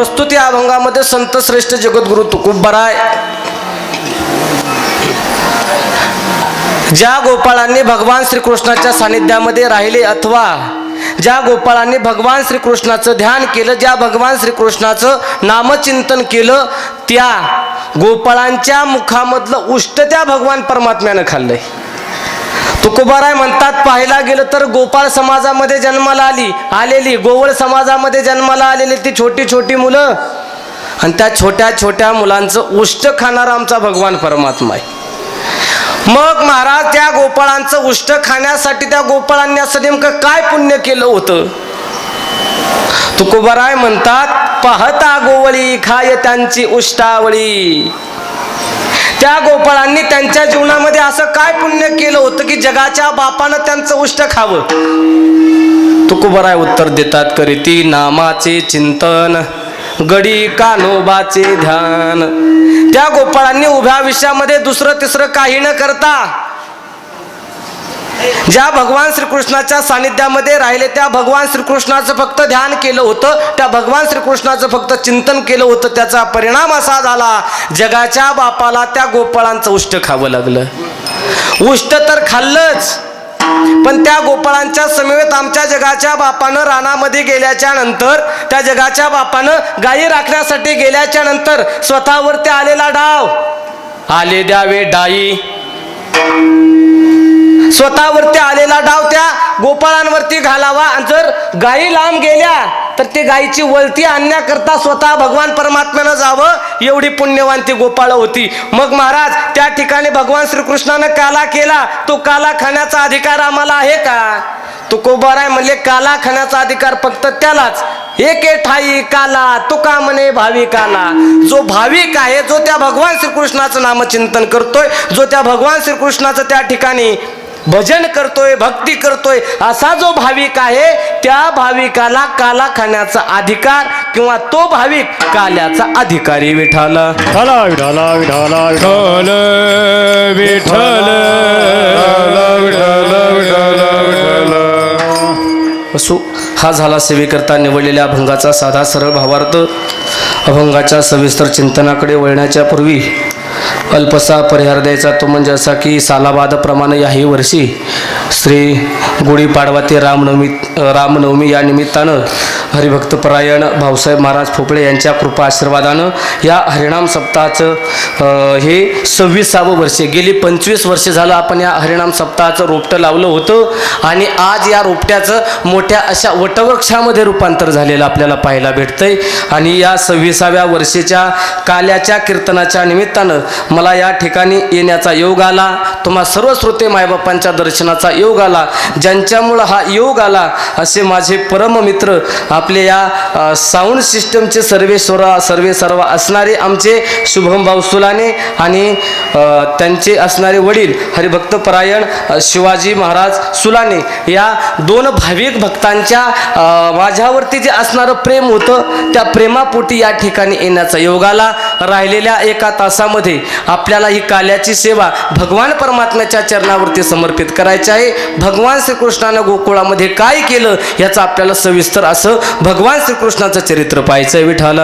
प्रस्तुत या अभंगामध्ये संत श्रेष्ठ जगद्गुरु तुकोबराय ज्या गोपाळांनी भगवान श्रीकृष्णाच्या सानिध्यामध्ये राहिले अथवा ज्या गोपाळांनी भगवान श्रीकृष्णाचं ध्यान केलं, ज्या भगवान श्रीकृष्णाचं नामचिंतन केलं, त्या गोपाळांच्या मुखामधलं उष्ट त्या भगवान परमात्म्यानं खाल्लंय. तुकोबाराय म्हणतात, पाहायला गेलं तर गोपाळ समाजामध्ये जन्माला आलेली गोवळ समाजामध्ये जन्माला आलेली ती छोटी छोटी मुलं आणि त्या छोट्या छोट्या मुलांचं उष्ट खाणारा आमचा भगवान परमात्मा आहे. मग महाराज त्या गोपाळांचं उष्ट खाण्यासाठी त्या गोपाळांनी असं नेमकं काय पुण्य केलं होतं? तुकोबाराय म्हणतात, पाहता गोवळी खाय त्यांची उष्टावळी. त्या गोपाळांनी त्यांच्या जीवनामध्ये असं काय पुण्य केलं होतं की जगाच्या बापानं त्यांचं उष्ट खावं? तुकोबाराय उत्तर देतात, करीती नामाचे चिंतन गडी कान्होबाचे ध्यान. त्या गोपाळांनी उभ्या विषयामध्ये दुसरं तिसरं काही न करता ज्या भगवान श्रीकृष्णाच्या सानिध्यामध्ये राहिले त्या भगवान श्रीकृष्णाचं फक्त ध्यान केलं होतं, त्या भगवान श्रीकृष्णाचं फक्त चिंतन केलं होतं. त्याचा परिणाम असा झाला, जगाच्या बापाला त्या गोपाळांचं उष्ट खावं लागलं. उष्ट तर खाल्लंच, पण त्या गोपाळांच्या समवेत आमच्या जगाच्या बापानं रानामध्ये गेल्याच्या नंतर, त्या जगाच्या बापानं गायी राखण्यासाठी गेल्याच्या नंतर स्वतःवरती आलेला डाव, आले द्यावे डाई, स्वतःवरती आलेला डाव त्या गोपाळांवरती घालावा. जर गायी लांब गेल्या तर ते गायीची वळती आणण्याकरता स्वतः भगवान परमात्म्यानं जावं, एवढी पुण्यवान ती गोपाळ होती. मग महाराज त्या ठिकाणी भगवान श्रीकृष्णानं काला केला, तो काला खाण्याचा अधिकार आम्हाला आहे का? तुकोबाराय म्हणले, काला खाण्याचा अधिकार फक्त त्यालाच, एके ठाई काला तुका म्हणे भाविकाला. जो भाविक आहे, जो त्या भगवान श्रीकृष्णाचं नामचिंतन करतोय, जो त्या भगवान श्रीकृष्णाचं त्या ठिकाणी भजन करतोय, भक्ती करतोय, असा जो भाविक आहे त्या भाविकाला काला खाण्याचा अधिकार किंवा तो भाविक काल्याचा अधिकारी. विठ्ठल विठ्ठल विठ्ठल विठ्ठल विठ्ठल विठ्ठल. असो, हा झाला सेवेकरता निवडलेल्या अभंगाचा साधा सरळ भावार्थ. अभंगाच्या सविस्तर चिंतनाकडे वळण्याच्या पूर्वी अल्पसा परिहार द्यायचा, तो म्हणजे असा की सालाबादप्रमाणे याही वर्षी श्री गुढीपाडवा ते रामनवमी या निमित्तानं हरिभक्तपरायण भाऊसाहेब महाराज फोपळे यांच्या कृपा आशीर्वादानं या हरिनाम सप्ताहाचं हे 26वे वर्ष, गेली 25 वर्ष झालं आपण या हरिनाम सप्ताहाचं रोपटं लावलं होतं आणि आज या रोपट्याचं मोठ्या अशा वटवृक्षामध्ये रूपांतर झालेलं आपल्याला पाहायला भेटतंय. आणि या 26व्या वर्षाच्या काल्याच्या कीर्तनाच्या निमित्तानं मला या ठिकाणी येण्याचा योग आला, तुम्हा सर्व श्रोते मायबापांच्या दर्शनाचा योग आला. ज्यांच्यामुळं हा योग आला असे माझे परममित्र, आपले या साऊंड सिस्टमचे सर्व असणारे आमचे शुभम भाऊ सुलाने आणि त्यांचे असणारे वडील हरिभक्तपरायण शिवाजी महाराज सुलाने, या दोन भाविक भक्तांच्या माझ्यावरती जे असणारं प्रेम होतं त्या प्रेमापोटी या ठिकाणी येण्याचा योग आला. राहिलेल्या एका तासामध्ये आपल्याला ही काल्याची सेवा भगवान परमात्म्याच्या चरणावरती समर्पित करायची आहे. भगवान श्रीकृष्णानं गोकुळामध्ये काय केलं याचं आपल्याला सविस्तर असं भगवान श्रीकृष्णाचं चरित्र पाहायचं आहे. विठ्ठल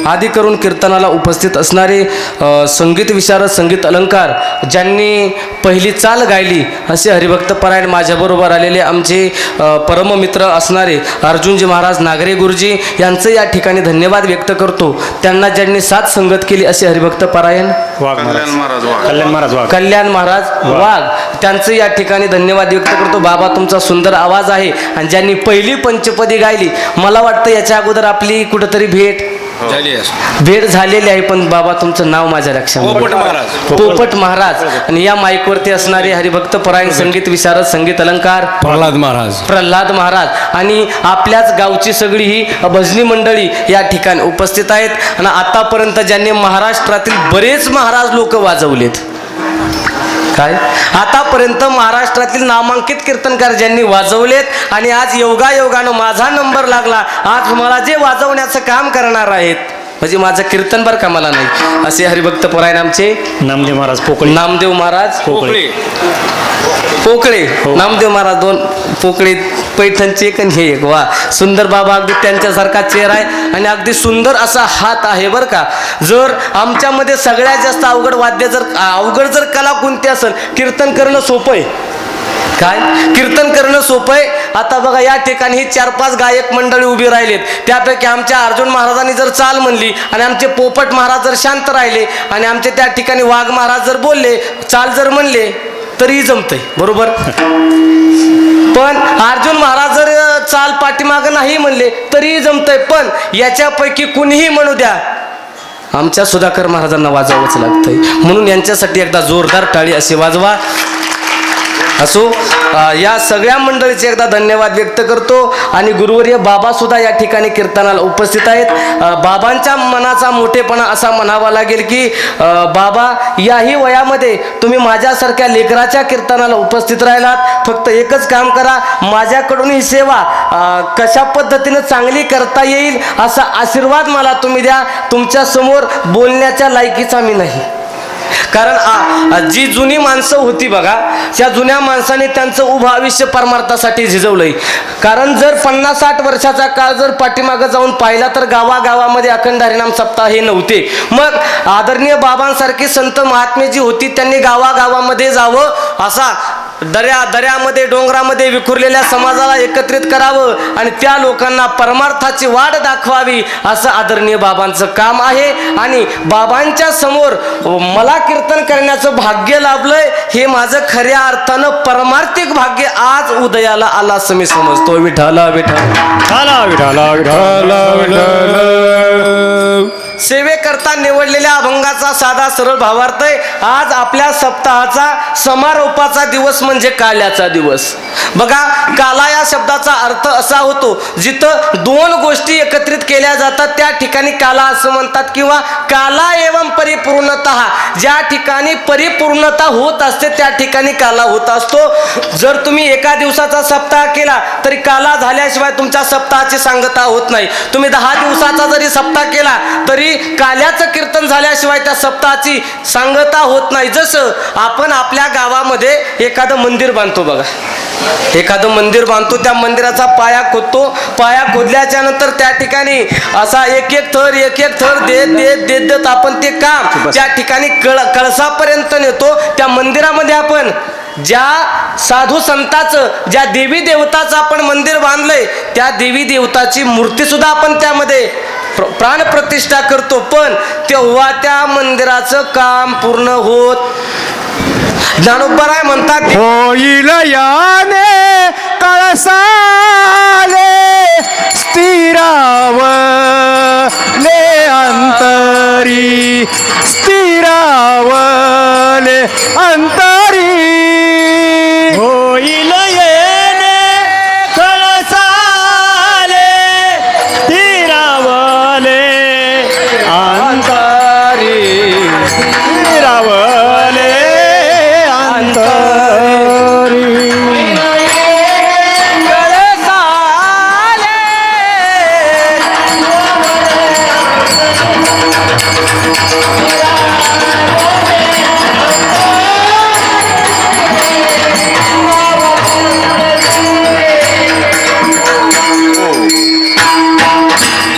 आदी करून कीर्तनाला उपस्थित असणारे संगीत विशारद, संगीत अलंकार ज्यांनी पहिली चाल गायली असे हरिभक्तपरायण माझ्याबरोबर आलेले आमचे परममित्र असणारे अर्जुनजी महाराज नागरे गुरुजी यांचं या ठिकाणी धन्यवाद व्यक्त करतो. त्यांना ज्यांनी साथ संगत केली असे हरिभक्तपरायण कल्याण महाराज वाघ, त्यांचं या ठिकाणी धन्यवाद व्यक्त करतो. बाबा तुमचा सुंदर आवाज आहे आणि ज्यांनी पहिली पंचपदी गायली, मला वाटतं याच्या अगोदर आपली कुठंतरी भेट झालेली आहे, पण बाबा तुमचं नाव माझ्या लक्षात, पोपट महाराज. आणि या माईकवरती असणारे हरिभक्तपरायण संगीत विशारद, संगीत अलंकार प्रल्हाद महाराज आणि आपल्याच गावची सगळी ही भजनी मंडळी या ठिकाणी उपस्थित आहेत. आणि आतापर्यंत ज्यांनी महाराष्ट्रातील बरेच महाराज लोक वाजवलेत, काय आतापर्यंत महाराष्ट्रातील नामांकित कीर्तनकार ज्यांनी वाजवलेत आणि आज योगायोगानं माझा नंबर लागला. आज मला जे वाजवण्याचं काम करणार आहेत म्हणजे माझं कीर्तन बरं कामाला नाही, असे हरिभक्तपरायण आमचे नामदेव महाराज पोकळे पोकळे नामदेव महाराज 2 पोकळे पैठणचे एक आणि हे एक. वा सुंदर बाबा, अगदी त्यांच्यासारखा चेहरा आहे आणि अगदी सुंदर असा हात आहे बरं का. जर आमच्यामध्ये सगळ्यात जास्त अवघड जर कला कोणती असेल, कीर्तन करणं सोपं आहे. काय कीर्तन करणं सोपं आहे. आता बघा या ठिकाणी ही 4-5 गायक मंडळी उभी राहिलेत. त्यापैकी आमच्या अर्जुन महाराजांनी जर चाल म्हणली आणि आमचे पोपट महाराज जर शांत राहिले आणि आमचे त्या ठिकाणी वाघ महाराज जर बोलले, चाल जर म्हणले, तरी जमतंय बरोबर. पण अर्जुन महाराज जर चाल पाठीमागं नाही म्हणले तरी जमतंय. पण याच्यापैकी कुणीही म्हणू द्या, आमच्या सुधाकर महाराजांना वाजवावंच लागतंय. म्हणून यांच्यासाठी एकदा जोरदार टाळी अशी वाजवा. असो, या सगळ्या मंडळीचे एकदा धन्यवाद व्यक्त करतो. आणि गुरुवर्य बाबा सुद्धा या ठिकाणी कीर्तनाला उपस्थित आहेत. बाबांच्या मनाचा मोठेपणा असा म्हणावा लागेल की बाबा याही वयामध्ये तुम्ही माझ्यासारख्या लेकराच्या कीर्तनाला उपस्थित राहिलात. फक्त एकच काम करा, माझ्याकडून ही सेवा कशा पद्धतीनं चांगली करता येईल असा आशीर्वाद मला तुम्ही द्या. तुमच्या समोर बोलण्याच्या लायकीचा मी नाही. कारण जी जुनी माणसं होती बघा, त्या जुन्या माणसाने त्यांचं उभं आयुष्य परमार्थासाठी झिजवलंय. कारण जर 50-60 वर्षाचा काळ जर पाठीमागं जाऊन पाहिला तर गावागावामध्ये अखंड हरिनाम सप्ताह हे नव्हते. मग आदरणीय बाबांसारखी संत महात्मे जी होती त्यांनी गावागावामध्ये जावं, असा दऱ्यामध्ये डोंगरामध्ये विखुरलेल्या समाजाला एकत्रित करावं आणि त्या लोकांना परमार्थाची वाट दाखवावी, असं आदरणीय बाबांचं काम आहे. आणि बाबांच्या समोर मला कीर्तन करण्याचं भाग्य लाभलंय, हे माझं खऱ्या अर्थानं परमार्थिक भाग्य आज उदयाला आला असं मी समजतो. विठाला विठाला विठाला विठाला विठाला. सेवेकरता निवडलेल्या अभंगाचा साधा सरळ भावार्थ आहे. आज आपल्या सप्ताहाचा समारोपाचा दिवस म्हणजे काल्याचा दिवस. बघा, काला या शब्दाचा अर्थ असा होतो, जिथं 2 गोष्टी एकत्रित केल्या जातात त्या ठिकाणी काला असं म्हणतात. किंवा काला एवं परिपूर्णतः, ज्या ठिकाणी परिपूर्णता होत असते त्या ठिकाणी काला होत असतो. जर तुम्ही एका दिवसाचा सप्ताह केला तरी काला झाल्याशिवाय तुमच्या सप्ताहाची सांगता होत नाही. तुम्ही 10 दिवसाचा जरी सप्ताह केला तरी काल्याचं कीर्तन झाल्याशिवाय त्या सप्ताहाची सांगता होत नाही. जसं आपण आपल्या गावामध्ये एखादं मंदिर बांधतो बघा, एखादं मंदिर बांधतो, त्या मंदिराचा पाया खोदतो. पाया खोदल्याच्या नंतर त्या ठिकाणी असा एक एक थर देत आपण ते काम त्या ठिकाणी कळसापर्यंत नेतो. त्या मंदिरामध्ये आपण ज्या साधू संताचं, ज्या देवी देवताचं आपण मंदिर बांधलंय त्या देवी देवताची मूर्ती सुद्धा आपण त्यामध्ये प्राणप्रतिष्ठा करतो. पण तेव्हा त्या मंदिराचं काम पूर्ण होत. ज्ञानोबराय म्हणतात, होईल याने कळसाले स्थिरावले अंतरी, स्थिरावले अंतरी. होईल येणे कळसाले स्थिरावले अंतरी, स्थिरावले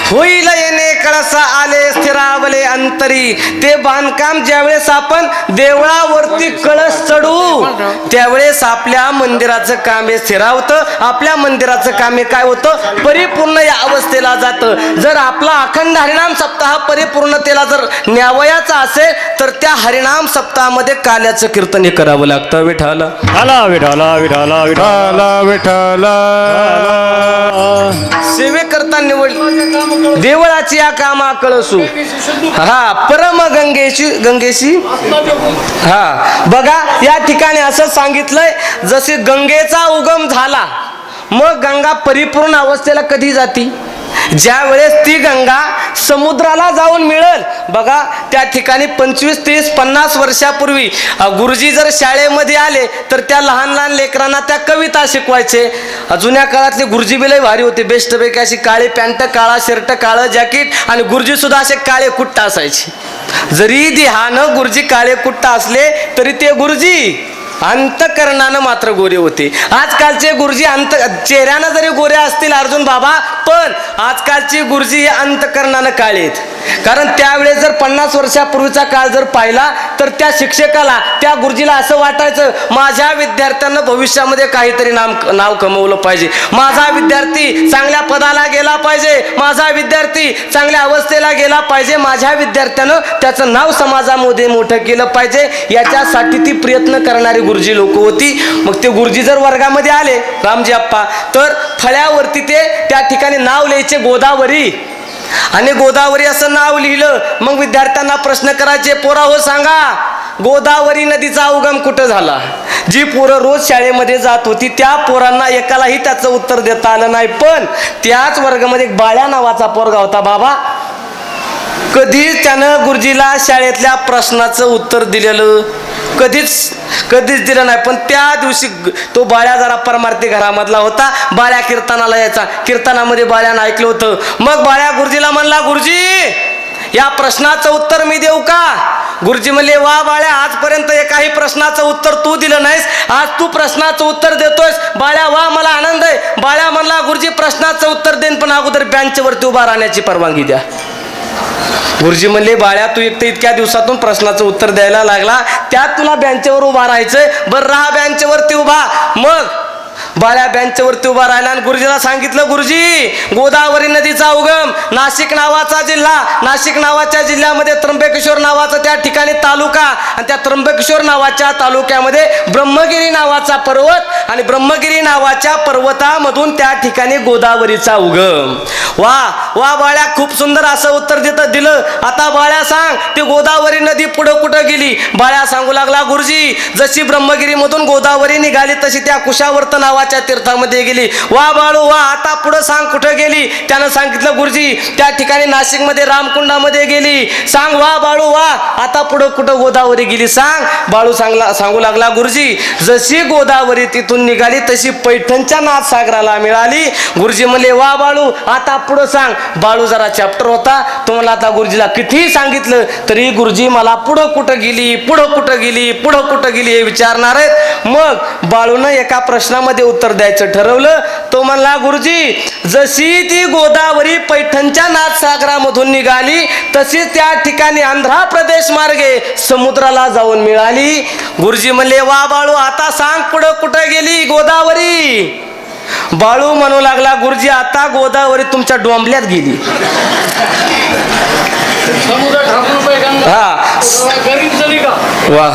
होईल येणे कळसा आले स्थिरावले अंतरी. ते बांधकाम ज्यावेळेस आपण देवळावरती कळस चढू त्यावेळेस आपल्या मंदिराचं काम हे स्थिरावतं. आपल्या मंदिराचं काम हे काय होतं, परिपूर्ण या अवस्थेला जातं. जर आपला अखंड हरिनाम सप्ताह परिपूर्णतेला जर न्यावयाचा असेल तर त्या हरिनाम सप्ताहामध्ये काल्याचं कीर्तन हे करावं लागतं. विठाला विठाला विठाला विठाला विठाला. सेवेकरता निवड देवळाची या कामा कळसू, हा परम गंगेशी हा. बघा या ठिकाणी असं सांगितलंय, जसे गंगेचा उगम झाला मग गंगा परिपूर्ण अवस्थेला कधी जाती, ज्या वेळेस ती गंगा समुद्राला जाऊन मिळेल. बघा त्या ठिकाणी 25-30-50 वर्षापूर्वी गुरुजी जर शाळेमध्ये आले तर त्या लहान लहान लेकरांना त्या कविता शिकवायचे. जुन्या काळातले गुरुजी बी लय भारी होते, बेस्ट पैकी अशी काळी पॅन्ट, काळा शर्ट, काळं जॅकेट आणि गुरुजी सुद्धा असे काळे कुट्टा असायचे. जरी देहानं गुरुजी काळे कुट्टा असले तरी ते गुरुजी अंतकरणानं मात्र गोरे होते. आजकालचे गुरुजी चेहऱ्यानं जरी गोरे असतील अर्जुन बाबा, पण आजकालची गुरुजी हे अंतकरणानं काळे आहेत. कारण त्यावेळेस जर 50 वर्षापूर्वीचा काळ जर पाहिला तर त्या शिक्षकाला, त्या गुरुजीला असं वाटायचं माझ्या विद्यार्थ्यांना भविष्यामध्ये काहीतरी नाव कमवलं पाहिजे, माझा विद्यार्थी चांगल्या पदाला गेला पाहिजे, माझा विद्यार्थी चांगल्या अवस्थेला गेला पाहिजे, माझ्या विद्यार्थ्यानं त्याचं नाव समाजामध्ये मोठं केलं पाहिजे, याच्यासाठी ती प्रयत्न करणारी गुरुजी लोक होती. मग ते गुरुजी जर वर्गामध्ये आले रामजी अप्पा, तर फळ्यावरती ते त्या ठिकाणी नाव लिहायचे गोदावरी, आणि गोदावरी असं नाव लिहिलं. मग विद्यार्थ्यांना प्रश्न करायचे, पोरा हो सांगा गोदावरी नदीचा उगम कुठं झाला. जी पोरं रोज शाळेमध्ये जात होती त्या पोरांना एकालाही त्याचं उत्तर देता आलं नाही. पण त्याच वर्गामध्ये एक बाळ्या नावाचा पोरगा होता बाबा, कधीच त्यानं गुरुजीला शाळेतल्या प्रश्नाचं उत्तर दिलेलं कधीच दिलं नाही. पण त्या दिवशी तो बाळ्या जरा परमार्थी घरामधला होता, बाळ्या कीर्तनाला यायचा, कीर्तनामध्ये बाळ्यानं ऐकलं होतं. मग बाळ्या गुरुजीला म्हणला, गुरुजी या प्रश्नाचं उत्तर मी देऊ का. गुरुजी म्हणले, वा बाळ्या, आजपर्यंत एकाही प्रश्नाचं उत्तर तू दिलं नाहीस, आज तू प्रश्नाचं उत्तर देतोयस. बाळ्या, वा मला आनंद आहे. बाळ्या म्हणला, गुरुजी प्रश्नाचं उत्तर देईन पण अगोदर बेंचवरती उभा राहण्याची परवानगी द्या. गुरुजी म्हणले, बाळ्या तू एक तर इतक्या दिवसातून प्रश्नाचं उत्तर द्यायला लागला, त्यात तुला बेंचवर उभा राहायचंय, बरं राहा बेंचवरती उभा. मग बाळ्या बेंचवरती उभा राहिला आणि गुरुजीला सांगितलं, गुरुजी गोदावरी नदीचा उगम नाशिक नावाचा जिल्हा, नाशिक नावाच्या जिल्ह्यामध्ये त्र्यंबकेश्वर नावाचा त्या ठिकाणी तालुका, आणि त्या त्र्यंबकेश्वर नावाच्या तालुक्यामध्ये ब्रह्मगिरी नावाचा पर्वत, आणि ब्रह्मगिरी नावाच्या पर्वतामधून त्या ठिकाणी गोदावरीचा उगम. वा वा बाळ्या, खूप सुंदर असं उत्तर दिलं. आता बाळ्या सांग, ती गोदावरी नदी पुढं कुठं गेली. बाळ्या सांगू लागला, गुरुजी जशी ब्रह्मगिरीमधून गोदावरी निघाली तशी त्या कुशावर्त नावाच्या तीर्थामध्ये गेली. वा बाळू वा, आता पुढं सांग कुठं गेली. त्यानं सांगितलं, गुरुजी त्या ठिकाणी नाशिकमध्ये रामकुंडामध्ये गेली. सांग वा बाळू वा, आता पुढं कुठं गोदावरी गेली सांग. बाळू सांगू लागला, गुरुजी जशी गोदावरी तिथून निघाली तशी पैठणच्या नाथसागराला मिळाली. गुरुजी म्हणले, वा बाळू आता पुढं सांग. बाळू जरा चॅप्टर होता, तो मला आता गुरुजीला कितीही सांगितलं तरी गुरुजी मला पुढं कुठं गेली, पुढं कुठं गेली, पुढं कुठं गेली हे विचारणार आहेत. मग बाळूनं एका प्रश्नामध्ये उत्तर द्यायचं ठरवलं. तो म्हणला, गुरुजी जशी ती गोदावरी पैठणच्या नाथसागरामधून निघाली तशीच त्या ठिकाणी आंध्र प्रदेश मार्गे समुद्राला जाऊन मिळाली. गुरुजी म्हणले, वा बाळू आता सांग पुढं कुठं गेली गोदावरी. बाळू म्हणू लागला, गुरुजी आता गोदावरी तुमच्या डोंबल्यात गेली. हा वा,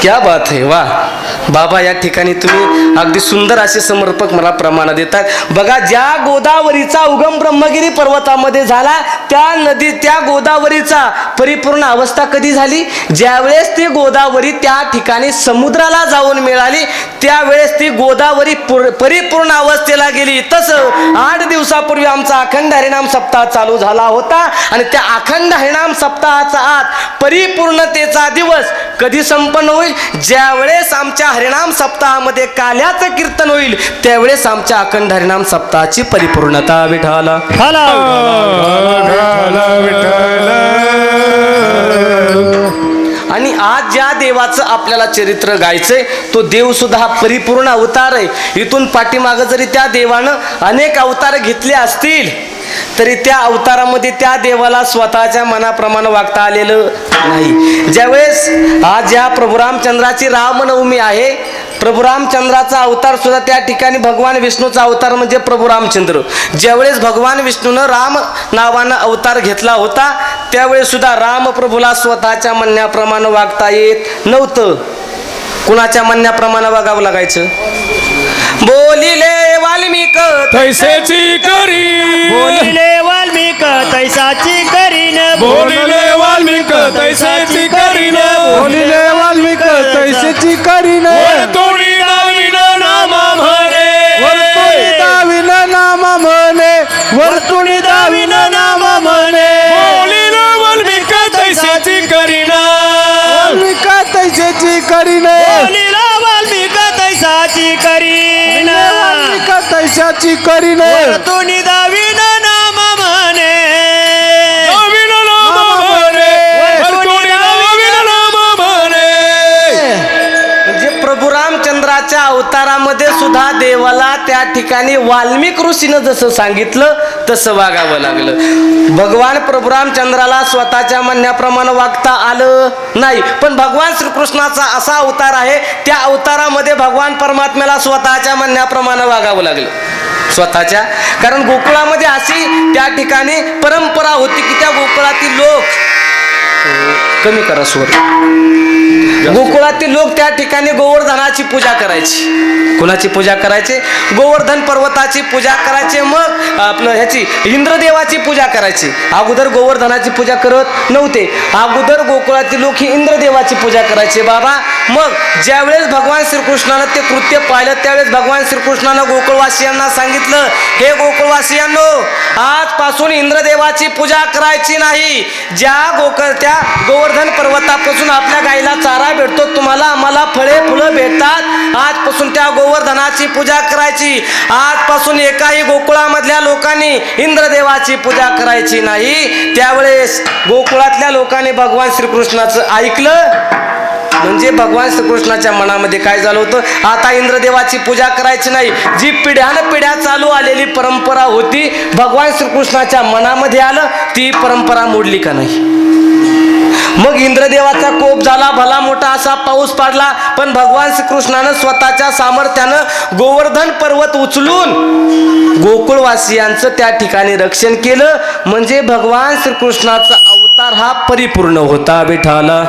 क्या बात है. वा बाबा, या ठिकाणी तुम्ही अगदी सुंदर असे समर्पक मला प्रमाण देतात. बघा, ज्या गोदावरीचा उगम ब्रह्मगिरी पर्वतामध्ये झाला त्या गोदावरीचा परिपूर्ण अवस्था कधी झाली, ज्यावेळेस ती गोदावरी त्या ठिकाणी समुद्राला जाऊन मिळाली त्यावेळेस ती गोदावरी परिपूर्ण अवस्थेला गेली. तसं 8 दिवसापूर्वी आमचा अखंड हरिनाम सप्ताह चालू झाला होता, आणि त्या अखंड हरिनाम सप्ताहाचा आज परिपूर्णतेचा दिवस कधी संपन्न होईल, ज्यावेळेस आमच्या हरिनाम सप्ताहामध्ये काल्याचं कीर्तन होईल त्यावेळेस आमच्या अखंड हरिनाम सप्ताहाची परिपूर्णता. विठाला आणि आज ज्या देवाचं आपल्याला चरित्र गायचंय तो देव सुद्धा हा परिपूर्ण अवतार आहे. इथून पाठीमागं जरी त्या देवानं अनेक अवतार घेतले असतील तरी त्या अवतारामध्ये त्या देवाला स्वतःच्या मनाप्रमाणे वागता आलेलं नाही. ज्यावेळेस आज या प्रभू रामचंद्राची रामनवमी आहे, प्रभू रामचंद्राचा अवतार सुद्धा त्या ठिकाणी भगवान विष्णूचा अवतार म्हणजे प्रभू रामचंद्र. ज्यावेळेस भगवान विष्णूनं राम नावानं अवतार घेतला होता त्यावेळेस सुद्धा राम प्रभूला स्वतःच्या म्हणण्याप्रमाणे वागता येत नव्हतं. कुणाच्या म्हणण्याप्रमाणे वागावं लागायचं. बोलिले वाल्मिक तैसेची करी, बोलिले वाल्मिक तैसाची करीन, बोलिले वाल्मिक तैसेची करीन, बोलिले वाल्मिक तैसेची करीन, वरतुणी दाविन नाम म्हणे, वरतुणी दाविन नाम म्हणे, वरतुणी दाविन नाम म्हणे, बोलिले वाल्मिक तैसेची करीन, वाल्मिक तैसेची करीन, बोलिला वाल्मिक तैसाची करीन, वाल्मिक तैसाची करीन, वरतुणी दाविन नाम म्हणे, दाविन नाम म्हणे, वरतुणी दाविन नाम म्हणे. त्या ठिकाणी वाल्मिक ऋषीनं जसं सांगितलं तसं वागावं लागलं. भगवान प्रभू रामचंद्राला स्वतःच्या म्हणण्याप्रमाणे वागता आलं नाही, पण भगवान श्रीकृष्णाचा असा अवतार आहे, त्या अवतारामध्ये भगवान परमात्म्याला स्वतःच्या म्हणण्याप्रमाणे वागावं लागलं स्वतःच्या. कारण गोकुळामध्ये अशी त्या ठिकाणी परंपरा होती की त्या गोकुळातील लोक कमी करा स्वर, गोकुळातील लोक त्या ठिकाणी गोवर्धनाची पूजा करायची. कुणाची पूजा करायचे? गोवर्धन पर्वताची पूजा करायचे. मग आपलं ह्याची इंद्रदेवाची पूजा करायची. अगोदर गोवर्धनाची पूजा करत नव्हते, अगोदर गोकुळातील लोक ही इंद्रदेवाची पूजा करायचे बाबा. मग ज्यावेळेस भगवान श्रीकृष्णानं ते कृत्य पाहिलं त्यावेळेस भगवान श्रीकृष्णानं गोकुळवासियांना सांगितलं, हे गोकुळवासियांनो, आजपासून इंद्रदेवाची पूजा करायची नाही. त्या गोवर्धन पर्वतापासून आपल्या गाईला चारा भेटतो, तुम्हाला आम्हाला फळे फुलं भेटतात, आजपासून त्या गोवर्धनाची पूजा करायची. आजपासून एकाही गोकुळामधल्या लोकांनी इंद्रदेवाची पूजा करायची नाही. त्यावेळेस गोकुळातल्या लोकांनी भगवान श्रीकृष्णाचं ऐकलं. म्हणजे भगवान श्रीकृष्णाच्या मनामध्ये काय झालं होतं, आता इंद्रदेवाची पूजा करायची नाही. जी पिढ्यान पिढ्या चालू आलेली परंपरा होती, भगवान श्रीकृष्णाच्या मनामध्ये आलं, ती परंपरा मोडली का नाही. मग इंद्रदेवाचा कोप झाला, भला मोठा असा पाऊस पडला, पण भगवान श्रीकृष्णानं स्वतःच्या सामर्थ्यानं गोवर्धन पर्वत उचलून गोकुळवासियांचं त्या ठिकाणी रक्षण केलं. म्हणजे भगवान श्रीकृष्णाचा अवतार हा परिपूर्ण होता. विठाला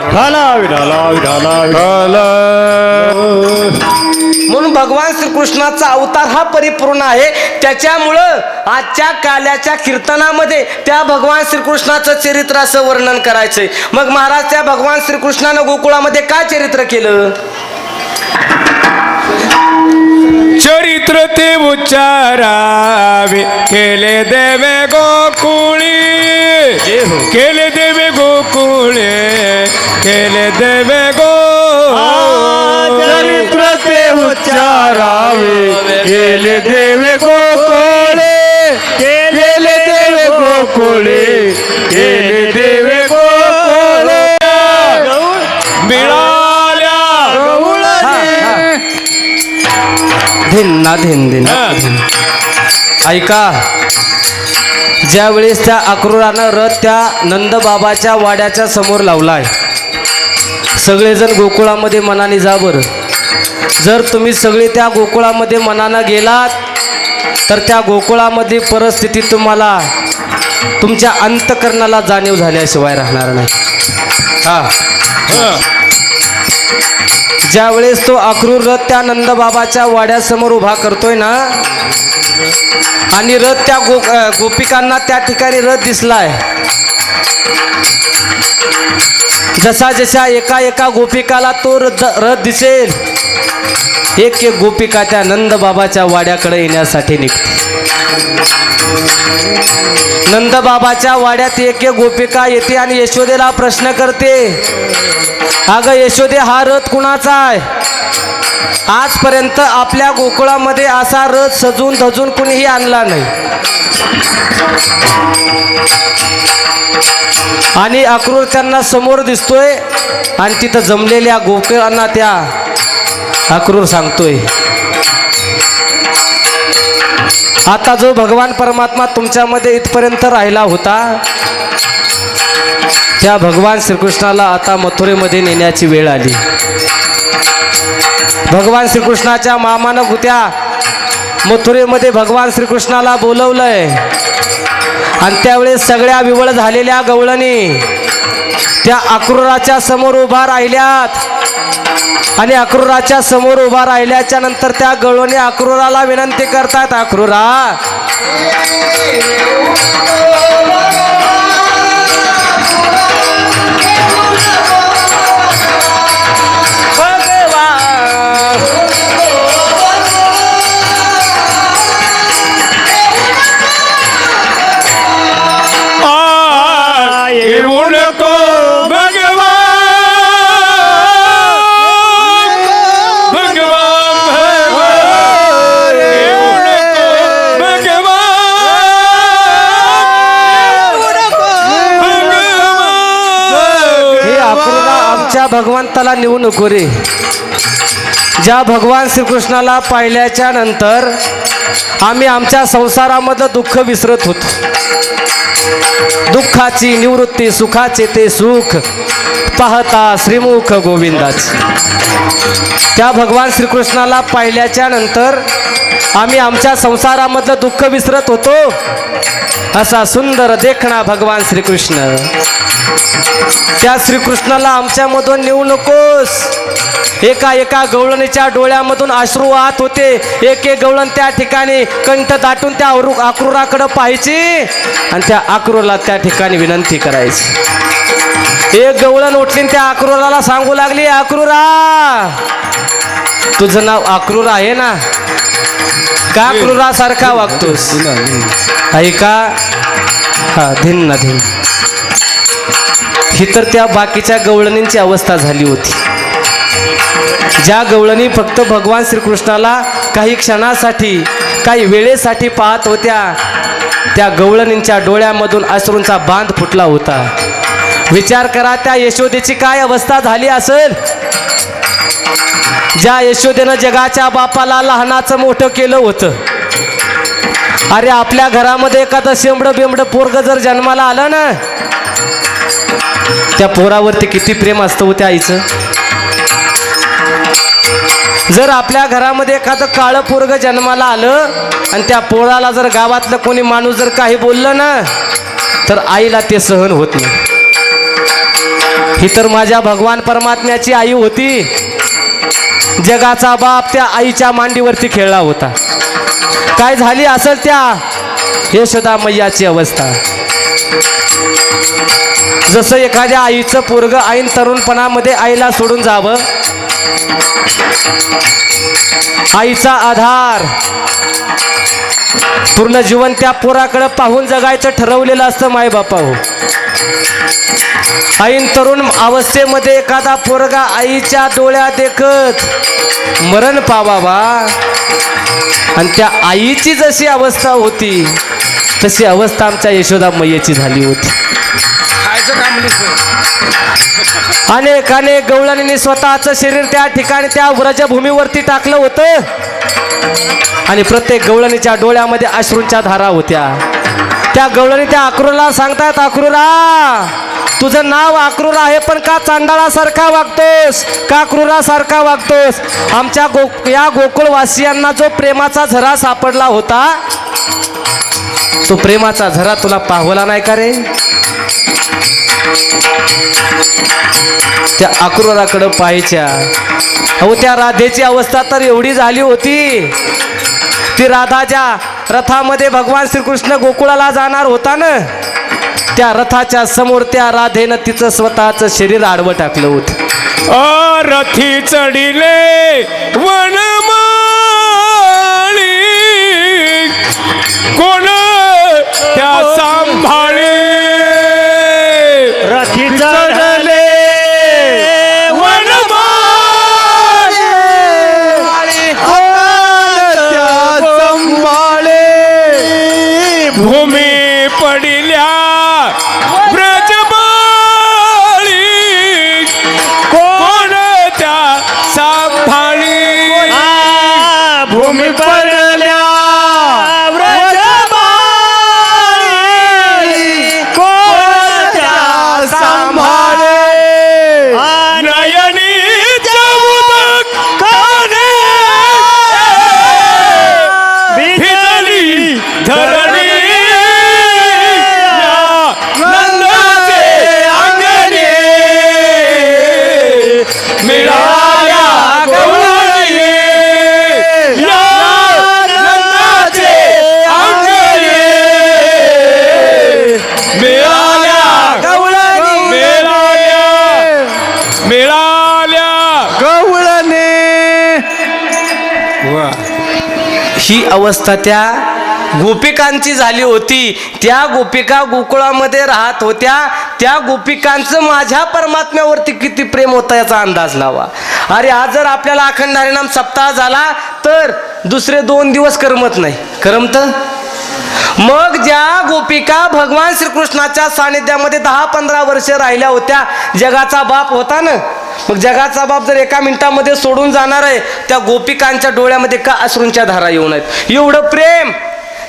म्हणून भगवान श्रीकृष्णाचा अवतार हा परिपूर्ण आहे. त्याच्यामुळं आजच्या काल्याच्या कीर्तनामध्ये त्या भगवान श्रीकृष्णाचं चरित्र असं वर्णन करायचंय. मग महाराज त्या भगवान श्रीकृष्णानं गोकुळामध्ये काय चरित्र केलं? चरित्र ते उच्चारावे, केले देवे गोकुळी, केले देवे गोकुळे, केले देवे चरित्र ते उच्चारावे, केले देवे गोकुळे, केले देवे गोकुळे, केले देवे गोकुळे. मिळाल्या धिन्ना धिन धिन. ऐका, ज्या वेळेस त्या अक्रूरानं रथ त्या नंदबाबाच्या वाड्याच्या समोर लावलाय, सगळेजण गोकुळामध्ये मनाने जा बरं. जर तुम्ही सगळे त्या गोकुळामध्ये मनानं गेलात तर त्या गोकुळामध्ये परिस्थिती तुम्हाला तुमच्या अंतकरणाला जाणीव झाल्याशिवाय राहणार नाही. ज्या वेळेस तो अक्रूर रथ त्या नंदबाबाच्या वाड्यासमोर उभा करतोय ना, आणि रथ त्या गोपिकांना त्या ठिकाणी रथ दिसलाय, जसा जसा एका एका गोपिकाला तो रथ दिसेल, एक एक गोपिका त्या नंदबाबाच्या वाड्याकडे येण्यासाठी निघते. नंदबाबाच्या वाड्यात एक एक गोपिका येते आणि यशोदेला प्रश्न करते, अगं यशोदे, हा रथ कुणाचा आहे? आजपर्यंत आपल्या गोकुळामध्ये असा रथ सजून धजून कुणीही आणला नाही. आणि अक्रूर त्यांना समोर दिसतोय आणि तिथं जमलेल्या गोकुळांना त्या अक्रूर सांगतोय, आता जो भगवान परमात्मा तुमच्यामध्ये इथपर्यंत राहिला होता, त्या भगवान श्रीकृष्णाला आता मथुरेमध्ये नेण्याची वेळ आली. भगवान श्रीकृष्णाच्या मामानं त्या मथुरेमध्ये भगवान श्रीकृष्णाला बोलवलंय. आणि त्यावेळेस सगळ्या विवळ झालेल्या गवळणी त्या अक्रूराच्या समोर उभा राहिल्यात. आणि अक्रूराच्या समोर उभा राहिल्याच्या नंतर त्या गवळणी अक्रूराला विनंती करतात, अक्रूरा, भगवंताला नेऊ नको रे. ज्या भगवान श्रीकृष्णाला पाहिल्याच्या नंतर आम्ही आमच्या संसारामधलं दुःख विसरत होतो. दुःखाची निवृत्ती सुखाचे ते सुख पाहता श्रीमुख गोविंदाची. त्या भगवान श्रीकृष्णाला पाहिल्याच्या नंतर आम्ही आमच्या संसारामधलं दुःख विसरत होतो. असा सुंदर देखणा भगवान श्रीकृष्ण. त्या श्रीकृष्णाला आमच्यामधून नेऊ नकोस. एका एका गवळणीच्या डोळ्यामधून अश्रू वाहत होते. एक एक गवळण त्या ठिकाणी कंठ दाटून त्या अक्रूराकडे पाहायची आणि त्या अक्रूरला त्या ठिकाणी विनंती करायची. एक गवळण उठली त्या अक्रूराला सांगू लागली, अक्रूरा तुझं नाव अक्रूर आहे ना, का अक्रूरासारखा वागतोस? ऐका हा धिन ना धिन. ही तर त्या बाकीच्या गवळणींची अवस्था झाली होती. ज्या गवळणी फक्त भगवान श्रीकृष्णाला काही क्षणासाठी काही वेळेसाठी पाहत होत्या, त्या गवळणींच्या डोळ्यामधून अश्रूंचा बांध फुटला होता. विचार करा त्या यशोदेची काय अवस्था झाली असेल. ज्या यशोदेनं जगाच्या बापाला लहानाचं मोठं केलं होतं. अरे आपल्या घरामध्ये एखादं शेंबडं बिंबडं पोरग जर जन्माला आलं ना, त्या पोरावरती किती प्रेम असतं त्या आईचं. जर आपल्या घरामध्ये एखादं काळं पोरग जन्माला आलं आणि त्या पोराला जर गावातलं कोणी माणूस जर काही बोललं ना, तर आईला ते सहन होत नाही. ही तर माझ्या भगवान परमात्म्याची आई होती. जगाचा बाप त्या आईच्या मांडीवरती खेळला होता. काय झाली असेल त्या यशोदा मैयाची अवस्था. जसं एखाद्या आईचं पोरग ऐन तरुणपणामध्ये आईला सोडून जावं, आईचा आधार पूर्ण जीवन त्या पोराकडे पाहून जगायचं ठरवलेलं असतं मायबापा हो. ऐन तरुण अवस्थेमध्ये एखादा पोरगा आईच्या डोळ्यात देखत मरण पावावा आणि त्या आईची जशी अवस्था होती तशी अवस्था आमच्या यशोदा मैयाची झाली होती. अनेक अनेक गवळणींनी स्वतःचं शरीर त्या ठिकाणी त्या व्रजभूमीवरती टाकलं होतं आणि प्रत्येक गवळणीच्या डोळ्यामध्ये अश्रूंच्या धारा होत्या. त्या गवळणी त्या अक्रूरला सांगतात, अक्रूरा तुझं नाव अक्रूर आहे पण का चांडाळासारखा वागतोस, का क्रूरासारखा वागतोस? आमच्या या गोकुळवासियांना जो प्रेमाचा झरा सापडला होता, तो प्रेमाचा झरा तुला पाहवला नाही का रे? त्या अक्रूराकडे पाहायच्या. अहो त्या राधेची अवस्था तर एवढी झाली होती. ती राधाच्या रथामध्ये भगवान श्रीकृष्ण गोकुळाला जाणार होता ना, त्या रथाच्या समोर त्या राधेनं तिचं स्वतःचं शरीर आडवं टाकलं होतं. रथी चढिले वनमाळी कोण त्या सांभाळे. रथी चढले भूमी पडिल्या ब्रजमाळी कोण त्या सांभाळी. भूमी पडल्या व्रजमाळी कोणत्या सांभाळे. नयनी जमुदक काने भिजली धरणी ही अवस्था त्या गोपिकांची झाली होती. त्या गोपिका गोकुळामध्ये राहत होत्या. त्या गोपिकांचं माझ्या परमात्म्यावरती किती प्रेम होतं याचा अंदाज लावा. अरे आज जर आपल्याला अखंड हरिनाम सप्ताह झाला तर दुसरे 2 दिवस करमत नाही, करमत. मग ज्या गोपिका भगवान श्रीकृष्णाच्या सानिध्यामध्ये 10-15 वर्ष राहिल्या होत्या, जगाचा बाप होता ना, मग जगाचा बाप जर एका मिनिटामध्ये सोडून जाणार आहे, त्या गोपिकांच्या डोळ्यामध्ये का अश्रूंच्या धारा येऊ नयेत? एवढं प्रेम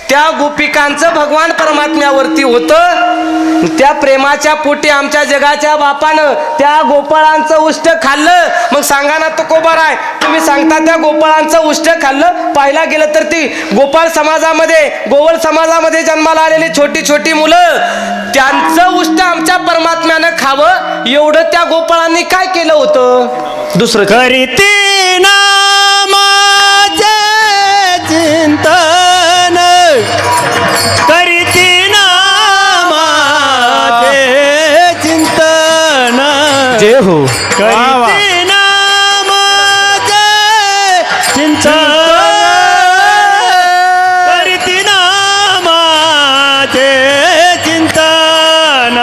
त्या गोपिकांचं भगवान परमात्म्यावरती होतं. त्या प्रेमाच्या पोटी आमच्या जगाच्या बापानं त्या गोपाळांचं उष्ट खाल्लं. मग सांगा ना तुकोबाराय, तुम्ही सांगता त्या गोपाळांचं उष्ट खाल्लं. पाहायला गेलं तर ती गोपाळ समाजामध्ये, गोवळ समाजामध्ये जन्माला आलेली छोटी छोटी मुलं, त्यांचं उष्ट आमच्या परमात्म्यानं खावं एवढं त्या गोपाळांनी काय केलं होतं? दुसरं करीती नामाचे चिंतन, करीती नामाचे चिंतन, जे हो करीती नामाचे चिंतन, करीती नामाचे चिंतन,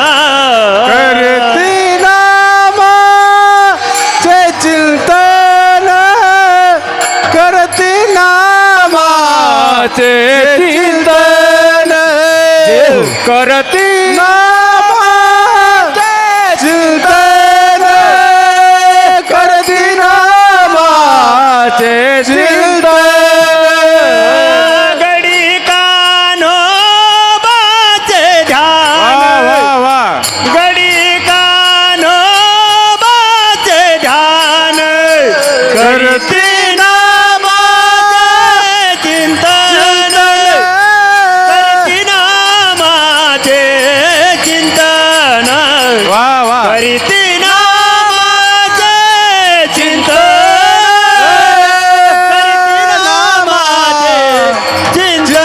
करती नामाचे चिंतन, करती नामाचे चिंतन, करती नामाचे चिंतन, करती नामाचे चिंतन. गडी कान्होबाचे ध्यान, गडी कान्होबाचे ध्यान, करती नामाचे चिंतन, करती नामाचे चिंतन, करती नामाचे चिंतन, करती नामाचे चिंतन.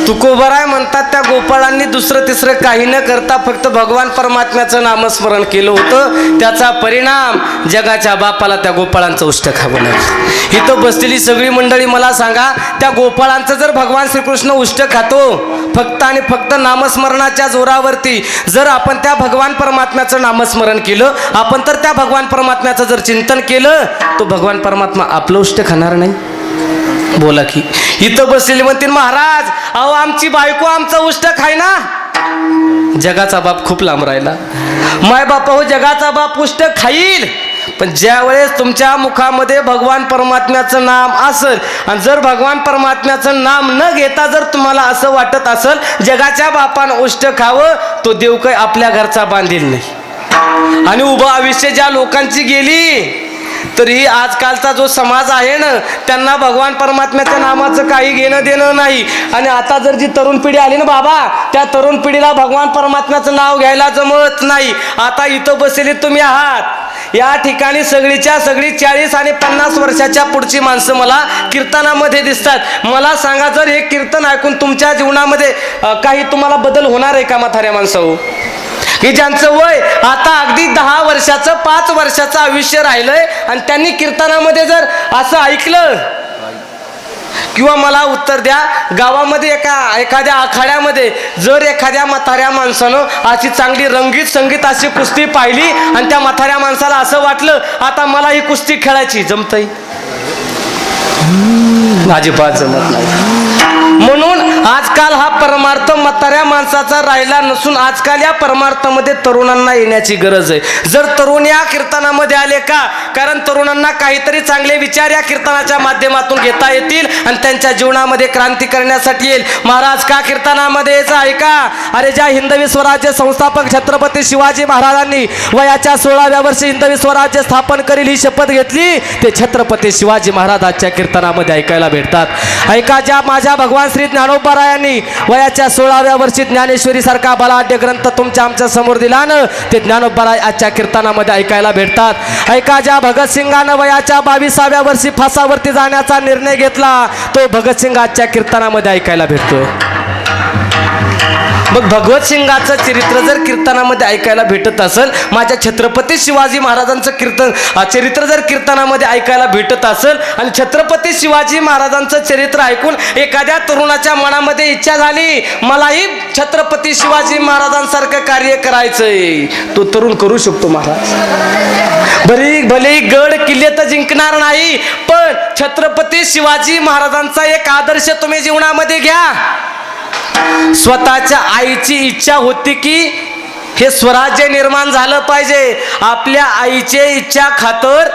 तुकोबाराय म्हणतात त्या गोपाळांनी दुसरं तिसरं काही न करता फक्त भगवान परमात्म्याचं नामस्मरण केलं होतं. त्याचा परिणाम जगाच्या बापाला त्या गोपाळांचं उष्ट खावं लागलं. इथं बसलेली सगळी मंडळी मला सांगा, त्या गोपाळांचं जर भगवान श्रीकृष्ण उष्ट खातो फक्त आणि फक्त नामस्मरणाच्या जोरावरती, जर आपण त्या भगवान परमात्म्याचं नामस्मरण केलं, आपण तर त्या भगवान परमात्म्याचं जर चिंतन केलं, तो भगवान परमात्मा आपलं उष्ट खाणार नाही? बोला की. इथं बसलेले म्हणतील महाराज अहो आमची बायको आमचं उष्ट खाय ना. जगाचा बाप खूप लांब राहिला. माय बापा हो, जगाचा बाप उष्ट खाईल, पण ज्या वेळेस तुमच्या मुखामध्ये भगवान परमात्म्याचं नाम असेल आणि जर भगवान परमात्म्याचं नाम न घेता जर तुम्हाला असं वाटत असेल जगाच्या बापानं उष्ट खावं, तो देव काही आपल्या घरचा बांधील नाही. आणि उभं आयुष्य ज्या लोकांची गेली, तरी आजकालचा जो समाज आहे ना, त्यांना भगवान परमात्म्याच्या नामाचं काही घेणं देणं नाही. आणि आता जर जी तरुण पिढी आली ना बाबा, त्या तरुण पिढीला भगवान परमात्म्याचं नाव घ्यायला जमत नाही. आता इथं बसलेली तुम्ही आहात, या ठिकाणी सगळीच्या सगळी 40 आणि 50 वर्षाच्या पुढची माणसं मला कीर्तनामध्ये दिसतात. मला सांगा, जर हे कीर्तन ऐकून तुमच्या जीवनामध्ये काही तुम्हाला बदल होणार आहे का म्हाताऱ्या माणसाहो? की ज्यांचं वय आता अगदी 10 वर्षाचं 5 वर्षाचं आयुष्य राहिलंय आणि त्यांनी कीर्तनामध्ये जर असं ऐकलं, किंवा मला उत्तर द्या, गावामध्ये एखाद्या आखाड्यामध्ये जर एखाद्या म्हाताऱ्या माणसानं अशी चांगली रंगीत संगीत अशी कुस्ती पाहिली आणि त्या म्हाताऱ्या माणसाला असं वाटलं आता मला ही कुस्ती खेळायची, जमतंय? अजिबात जमत नाही. म्हणून आजकाल हा परमार्थ म्हाताऱ्या माणसाचा राहिला नसून आजकाल या परमार्थामध्ये तरुणांना येण्याची गरज आहे. जर तरुण या कीर्तनामध्ये आले का, कारण तरुणांना काहीतरी चांगले विचार या कीर्तनाच्या माध्यमातून घेता येतील आणि त्यांच्या जीवनामध्ये क्रांती करण्यासाठी येईल. महाराज का कीर्तनामध्ये यायचं ऐका. अरे ज्या हिंदवी स्वराज्य संस्थापक छत्रपती शिवाजी महाराजांनी वयाच्या 16व्या वर्षी हिंदवी स्वराज्य स्थापन करील ही शपथ घेतली, ते छत्रपती शिवाजी महाराजांच्या कीर्तनामध्ये ऐकायला भेटतात. ऐका, ज्या माझ्या भगवान श्री ज्ञानोबारायांनी वयाच्या 16व्या वर्षी ज्ञानेश्वरी सारखा बलाढ्य ग्रंथ तुमच्या आमच्या समोर दिला ना, ते ज्ञानोबाराय आजच्या कीर्तनामध्ये ऐकायला भेटतात. ऐका, ज्या भगतसिंगानं वयाच्या 22व्या वर्षी फासावरती जाण्याचा निर्णय घेतला, तो भगतसिंग आजच्या कीर्तनामध्ये ऐकायला भेटतो. मग भगवतसिंगाचं चरित्र जर कीर्तनामध्ये ऐकायला भेटत असेल, माझ्या छत्रपती शिवाजी महाराजांचं चरित्र जर कीर्तनामध्ये ऐकायला भेटत असेल आणि छत्रपती शिवाजी महाराजांचं चरित्र ऐकून एखाद्या तरुणाच्या मनामध्ये इच्छा झाली मलाही छत्रपती शिवाजी महाराजांसारखं कार्य करायचंय, तो तरुण करू शकतो महाराज. भले गड किल्ले तर जिंकणार नाही, पण छत्रपती शिवाजी महाराजांचा एक आदर्श तुम्ही जीवनामध्ये घ्या. स्वतःच्या आईची इच्छा होती की हे स्वराज्य निर्माण झालं पाहिजे. आपल्या आईचे इच्छा खातर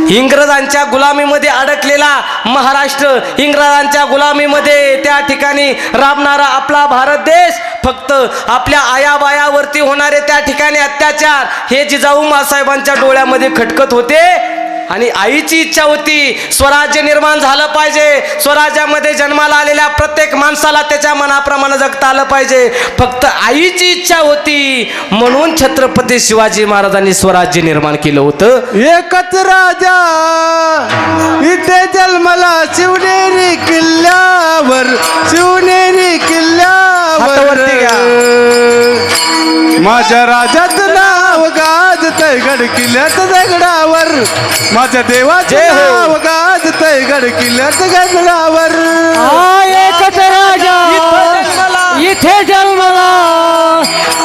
इंग्रजांच्या गुलामीमध्ये अडकलेला महाराष्ट्र, इंग्रजांच्या गुलामीमध्ये त्या ठिकाणी राबणारा आपला भारत देश, फक्त आपल्या आयाबायावरती होणारे त्या ठिकाणी अत्याचार हे जिजाऊ माँसाहेबांच्या डोळ्यामध्ये खटकत होते. आणि आईची इच्छा होती स्वराज्य निर्माण झालं पाहिजे. स्वराज्यामध्ये जन्माला आलेल्या प्रत्येक माणसाला त्याच्या मनाप्रमाणे जगता आलं पाहिजे. फक्त आईची इच्छा होती म्हणून छत्रपती शिवाजी महाराजांनी स्वराज्य निर्माण केलं होतं. एकच राजा इथे जन्मला शिवनेरी किल्ल्यावर, शिवनेरी हातावरती घ्या. किल्ल्यावर. माझ्या राजाचं नाव गाजतंय गड किल्ल्याच्या दगडावर, माझ्या देवाचं जय हो. नाव गाजतंय गड किल्ल्याच्या दगडावर. एकच राजा इथे जन्मला,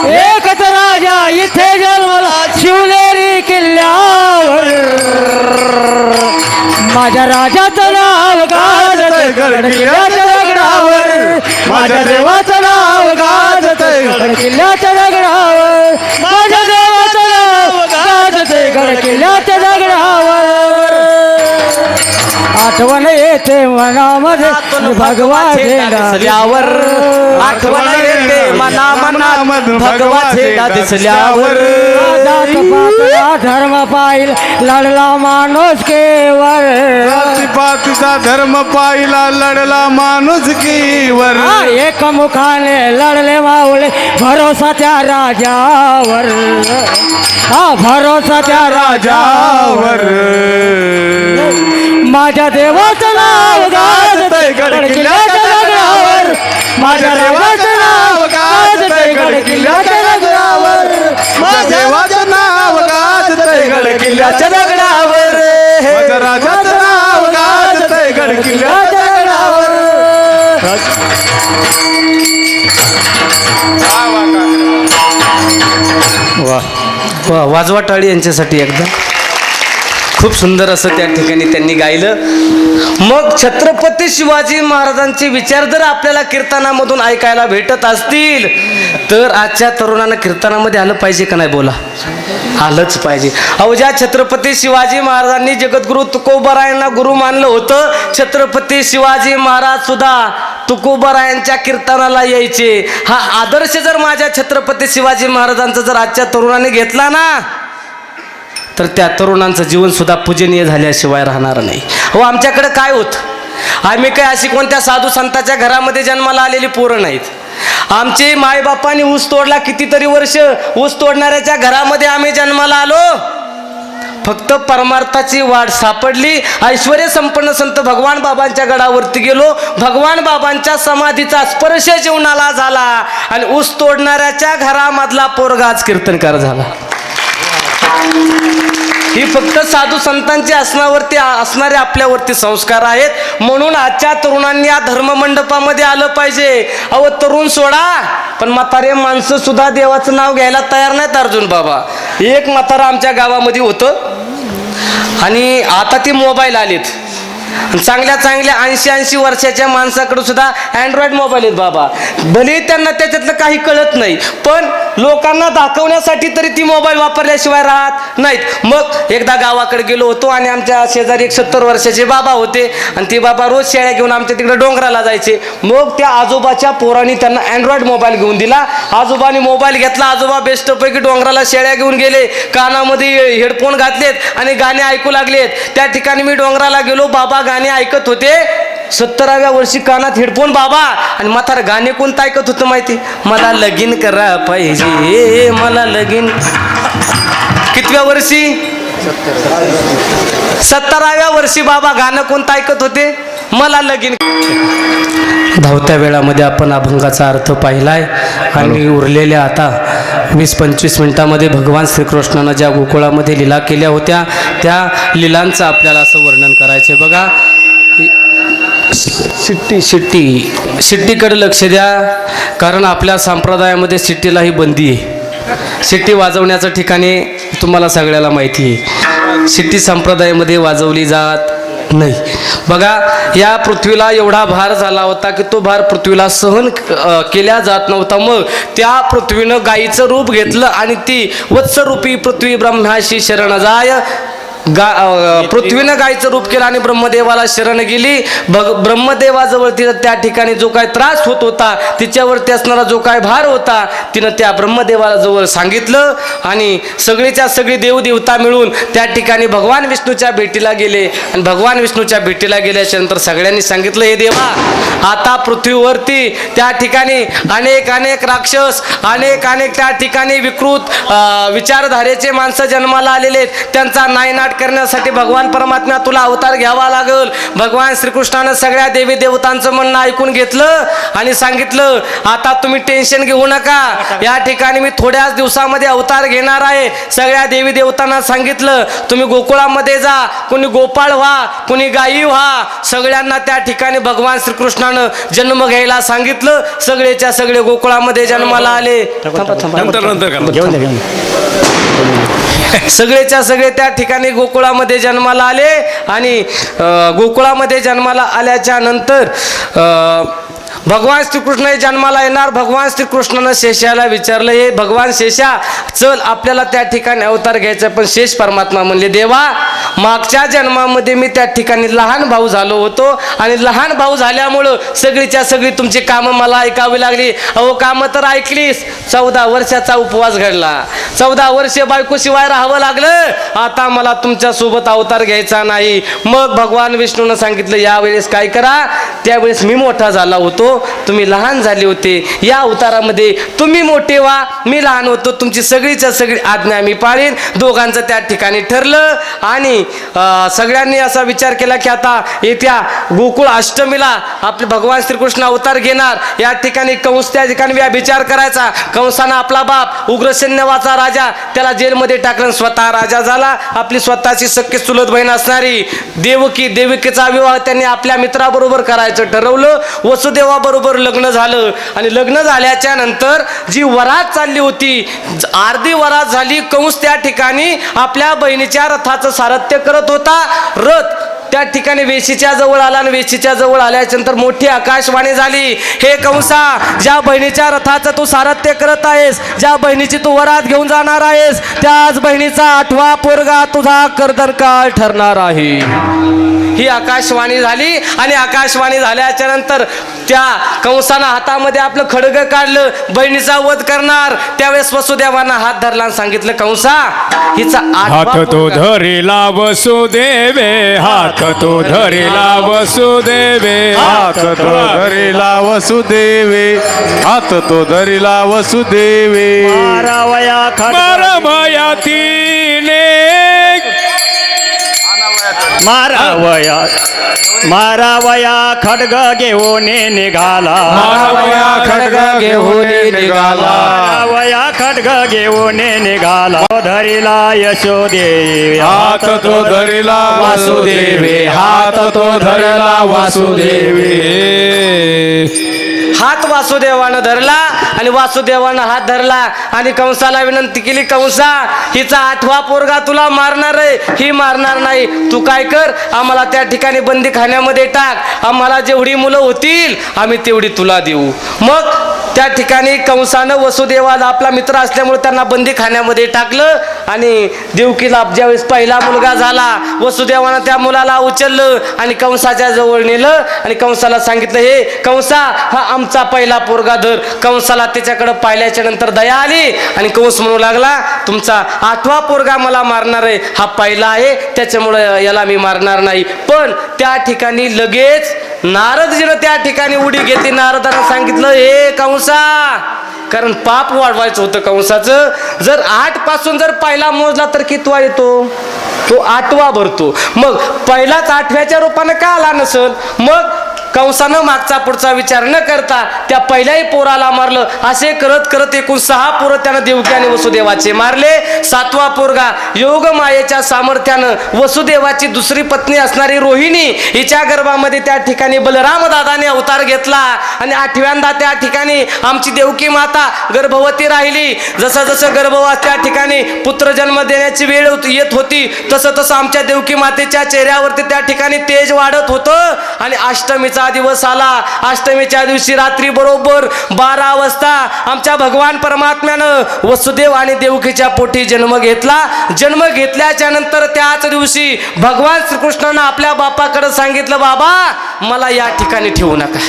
एकच राजा इथे जन्मला शिवनेरी किल्ल्यावर. माझ्या राजाचं नाव गाजतंय गड किल्ल्याच्या दगडावर, माझ्या देवाचं नाव गाजतंय गड किल्ल्याच्या दगडावर, माझ्या देवाचं नाव गाजतंय गड किल्ल्याच्या दगडावर. आठवण येते मनामध्ये भगवा झेंडा दिसल्यावर, आठवण येते मनामनात भगवा झेंडा दिसल्यावर. जात-पातला धर्म पाहिल लढला माणूस केवर, जातीपातीचा धर्म पाहिला लढला माणूस कीवर. एकमुखाने लढले माऊले भरोसा त्या राजावर, भरोसा त्या राजावर. माझ्या देवाचं नाव गाजतंय गड किल्ल्याच्या दगडावर, माझ्या देवाचं नाव गाजतंय गड किल्ल्याच्या दगडावर, माझ्या देवाचं नाव गाजतंय गड किल्ल्याच्या दगडावर, माझ्या राजाचं नाव गाजतंय गड किल्ल्याच्या दगडावर. वा वा, वाजवा टाळी यांच्यासाठी एकदा. खूप सुंदर असं त्या ठिकाणी त्यांनी गायलं. मग छत्रपती शिवाजी महाराजांचे विचार जर आपल्याला कीर्तनामधून ऐकायला भेटत असतील तर आजच्या तरुणांना कीर्तनामध्ये आलं पाहिजे का नाही? बोला, आलंच पाहिजे. अहो, ज्या छत्रपती शिवाजी महाराजांनी जगद्गुरु तुकोबारायांना गुरु मानलं होतं, छत्रपती शिवाजी महाराज सुद्धा तुकोबारायांच्या कीर्तनाला यायचे. हा आदर्श जर माझ्या छत्रपती शिवाजी महाराजांचा जर आजच्या तरुणाने घेतला ना तर त्या तरुणांचं जीवन सुद्धा पूजनीय झाल्याशिवाय राहणार नाही. हो, आमच्याकडे काय होत, आम्ही काय अशी कोणत्या साधू संतांच्या घरामध्ये जन्माला आलेली पोरं नाहीत. आमचे मायबापांनी ऊस तोडला कितीतरी वर्ष, ऊस तोडणाऱ्याच्या घरामध्ये आम्ही जन्माला आलो. फक्त परमार्थाची वाट सापडली, ऐश्वर्य संपन्न संत भगवान बाबांच्या गडावरती गेलो, भगवान बाबांच्या समाधीचा स्पर्श जीवनाला झाला आणि ऊस तोडणाऱ्याच्या घरामधला पोरगा आज कीर्तनकार झाला. ही फक्त साधू संतांची असणारे आपल्यावरती संस्कार आहेत. म्हणून आजच्या तरुणांनी या धर्ममंडपामध्ये आलं पाहिजे. अहो, तरुण सोडा, पण म्हातारे माणसं सुद्धा देवाचं नाव घ्यायला तयार नाहीत. अर्जुन बाबा, एक म्हातारा आमच्या गावामध्ये होतं आणि आता ते मोबाईल आलेत. चांगल्या 80 वर्षाच्या माणसाकडे सुद्धा अँड्रॉइड मोबाईल आहेत बाबा. भले त्यांना त्याच्यातलं काही कळत नाही, पण लोकांना दाखवण्यासाठी तरी ती मोबाईल वापरल्याशिवाय राहत नाहीत. मग एकदा गावाकडे गेलो होतो आणि आमच्या शेजारी एक 70 वर्षाचे बाबा होते आणि ते बाबा रोज शेळ्या घेऊन आमच्या तिकडे डोंगराला जायचे. मग त्या आजोबाच्या पोरांनी त्यांना अँड्रॉइड मोबाईल घेऊन दिला. आजोबांनी मोबाईल घेतला, आजोबा बेस्टपैकी डोंगराला शेळ्या घेऊन गेले, कानामध्ये हेडफोन घातलेत आणि गाणे ऐकू लागलेत. त्या ठिकाणी मी डोंगराला गेलो, बाबा गाणे ऐकत होते. 70व्या वर्षी कानात हेडफोन बाबा आणि म्हातारं गाणे कोणतं ऐकत होतं माहिती? मला लगीन करा पाहिजे, मला लगीन. कितव्या वर्षी? 70व्या वर्षी बाबा गाणं कोणतं ऐकत होते? मला लगीन. धावत्या वेळामध्ये आपण अभंगाचा अर्थ पाहिलाय आणि उरलेल्या आता 20-25 मिनिटामध्ये भगवान श्रीकृष्णानं ज्या गोकुळामध्ये लीला केल्या होत्या त्या लीलांचं आपल्याला असं वर्णन करायचं. बघा, शिट्टीकडे लक्ष द्या, कारण आपल्या संप्रदायामध्ये शिट्टीलाही बंदी आहे. शिट्टी वाजवण्याचं ठिकाणी तुम्हाला सगळ्याला माहिती आहे. शिट्टी संप्रदायामध्ये वाजवली जात नाही. बघा, या पृथ्वीला एवढा भार झाला होता की तो भार पृथ्वीला सहन केल्या जात नव्हता. मग त्या पृथ्वीनं गायीचं रूप घेतलं आणि ती वत्सरूपी पृथ्वी ब्रह्माशी शरण जाय. पृथ्वीनं गायीचं रूप केलं आणि ब्रह्मदेवाला शरण गेली. ब्रह्मदेवाजवळ तिला त्या ठिकाणी जो काय त्रास होत होता, तिच्यावरती असणारा जो काय भार होता, तिनं त्या ब्रह्मदेवाला जवळ सांगितलं आणि सगळीच्या सगळी देवदेवता मिळून त्या ठिकाणी भगवान विष्णूच्या भेटीला गेले. आणि भगवान विष्णूच्या भेटीला गेल्याच्या नंतर सगळ्यांनी सांगितलं, हे देवा, आता पृथ्वीवरती त्या ठिकाणी अनेक अनेक राक्षस, अनेक अनेक त्या ठिकाणी विकृत विचारधारेचे माणसं जन्माला आलेले आहेत. त्यांचा नायनाट करण्यासाठी भगवान परमात्मा तुला अवतार घ्यावा लागल. भगवान श्रीकृष्णानं सगळ्या देवी देवतांचं म्हणणं ऐकून घेतलं आणि सांगितलं, आता तुम्ही टेन्शन घेऊ नका, या ठिकाणी मी थोड्याच दिवसामध्ये अवतार घेणार आहे. सगळ्या देवी देवतांना सांगितलं, तुम्ही गोकुळामध्ये जा, कोणी गोपाळ व्हा, कोणी गायी व्हा. सगळ्यांना त्या ठिकाणी भगवान श्रीकृष्णानं जन्म घ्यायला सांगितलं. सगळेच्या सगळे गोकुळामध्ये जन्माला आले. सगळेच्या सगळे त्या ठिकाणी गोकुळामध्ये जन्माला आले. आणि गोकुळामध्ये जन्माला आल्याच्या नंतर भगवान श्रीकृष्ण जन्माला येणार. भगवान श्रीकृष्णानं शेषाला विचारलं, हे भगवान शेषा, चल आपल्याला त्या ठिकाणी अवतार घ्यायचा. पण शेष परमात्मा म्हणले, देवा, मागच्या जन्मामध्ये मी त्या ठिकाणी लहान भाऊ झालो होतो आणि लहान भाऊ झाल्यामुळं सगळीच्या सगळी तुमची कामं मला ऐकावी लागली. अहो, कामं तर ऐकलीस, 14 वर्षाचा उपवास घडला, 14 वर्षे बायकोशिवाय राहावं लागलं, आता मला तुमच्या सोबत अवतार घ्यायचा नाही. मग भगवान विष्णूनं सांगितलं, यावेळेस काय करा, त्यावेळेस मी मोठा झाला होतो, तुम्ही लहान झाले होते, या अवतारामध्ये तुम्ही मोठे व्हा, मी लहान होतो, तुमची सगळीच्या सगळी आज्ञा मी पाळीन. दोघांचं त्या ठिकाणी ठरलं. आणि सगळ्यांनी असा विचार केला की आता येत्या गोकुळ अष्टमीला आपले भगवान श्रीकृष्ण अवतार घेणार. या ठिकाणी कंस त्या ठिकाणी विचार करायचा. कंसानं आपला बाप उग्रसेन नावाचा राजा त्याला जेलमध्ये टाकलं, स्वतः राजा झाला. आपली स्वतःची सख्खी चुलत बहीण असणारी देवकीचा विवाह त्यांनी आपल्या मित्राबरोबर करायचं ठरवलं. वसुदेवाबरोबर लग्न झालं. आणि लग्न झाल्याच्या नंतर जी वरात चालली होती, अर्धी वरात झाली. कंस त्या ठिकाणी आपल्या बहिणीच्या रथाचं सारथ्य करत होता. रथ त्या ठिकाणी वेशीच्या जवळ आला आणि वेशीच्या जवळ आल्याच्या नंतर मोठी आकाशवाणी झाली, हे कंसा, ज्या बहिणीच्या रथाचं तू सारथ्य करत आहेस, ज्या बहिणीची तू वरात घेऊन जाणार आहेस, त्याच बहिणीचा 8वा पोरगा तुझा कर्दनकाळ ठरणार आहे. ही आकाशवाणी झाली. आणि आकाशवाणी झाल्याच्या नंतर त्या कंसानं हातामध्ये आपलं खड्ग काढलं, बहिणीचा वध करणार. त्यावेळेस वसुदेवांना हात धरला आणि सांगितलं, कंसा, हिचा 8वा हात तो धरिला वसुदेवे, हात तो धरिला वसुदेवे, हात तो धरिला वसुदेवे, हात तो धरिला वसुदेवे. मारावया खड्ग, मारावया तिने, मारावया खड्ग घेऊन निघाला, मारावया खड्ग घेऊन निघाला, मारावया खड्ग घेऊन निघाला. धरिला यशोदेवी, हात तो धरिला वासुदेवे, हात तो धरिला वासुदेवे. हात वासुदेवानं धरला आणि वासुदेवानं हात धरला आणि कंसाला विनंती केली, कंसा, हिचा 8वा पोरगा तुला मारणार आहे, ही मारणार नाही. तू काय कर, आम्हाला त्या ठिकाणी बंदीखान्यामध्ये टाक, आम्हाला जेवढी मुलं होतील आम्ही तेवढी तुला देऊ. मग त्या ठिकाणी कंसानं वसुदेवाला आपला मित्र असल्यामुळे त्यांना बंदीखान्यामध्ये टाकलं. आणि देवकीला ज्यावेळेस पहिला मुलगा झाला, वसुदेवानं त्या मुलाला उचललं आणि कंसाच्या जवळ नेलं आणि कंसाला सांगितलं, हे कंसा, हा आमचा पहिला पोरगा धर. कंसाला त्याच्याकडे पाहिल्याच्या नंतर दया आली आणि कंस म्हणू लागला, तुमचा 8वा पोरगा मला मारणार आहे, हा पहिला आहे, त्याच्यामुळे याला मी मारणार नाही. पण त्या ठिकाणी लगेच नारदजीनं त्या ठिकाणी उडी घेतली. नारदानं सांगितलं, हे कंसा, कारण पाप वाढवायचं होतं कंसाचं. जर 8 पासून जर पहिला मोजला तर कितवा येतो? तो 8वा भरतो. मग पहिलाच 8व्याच्या रूपानं का आला नसल? मग कंसानं मागचा पुढचा विचार न करता त्या पहिल्याही पोराला मारलं. असे करत करत एकूण 6 पोरं त्यानं देवकी आणि वसुदेवाचे मारले. 7वा पोरगा योग मायेच्या सामर्थ्यानं वसुदेवाची दुसरी पत्नी असणारी रोहिणी हिच्या गर्भामध्ये त्या ठिकाणी बलराम दादाने अवतार घेतला आणि 8व्यांदा त्या ठिकाणी आमची देवकी माता गर्भवती राहिली. जसं जसं गर्भवास त्या ठिकाणी पुत्र जन्म देण्याची वेळ येत होती तसं तसं आमच्या देवकी मातेच्या चेहऱ्यावरती त्या ठिकाणी तेज वाढत होतं. आणि अष्टमीचा दिवस आला. अष्टमीच्या दिवशी रात्री बरोबर 12 वाजता आमच्या भगवान परमात्म्यानं वसुदेव आणि देवकीच्या पोटी जन्म घेतला. जन्म घेतल्याच्या नंतर त्याच दिवशी भगवान श्रीकृष्णानं आपल्या बापाकडे सांगितलं, बाबा मला या ठिकाणी ठेवू नका,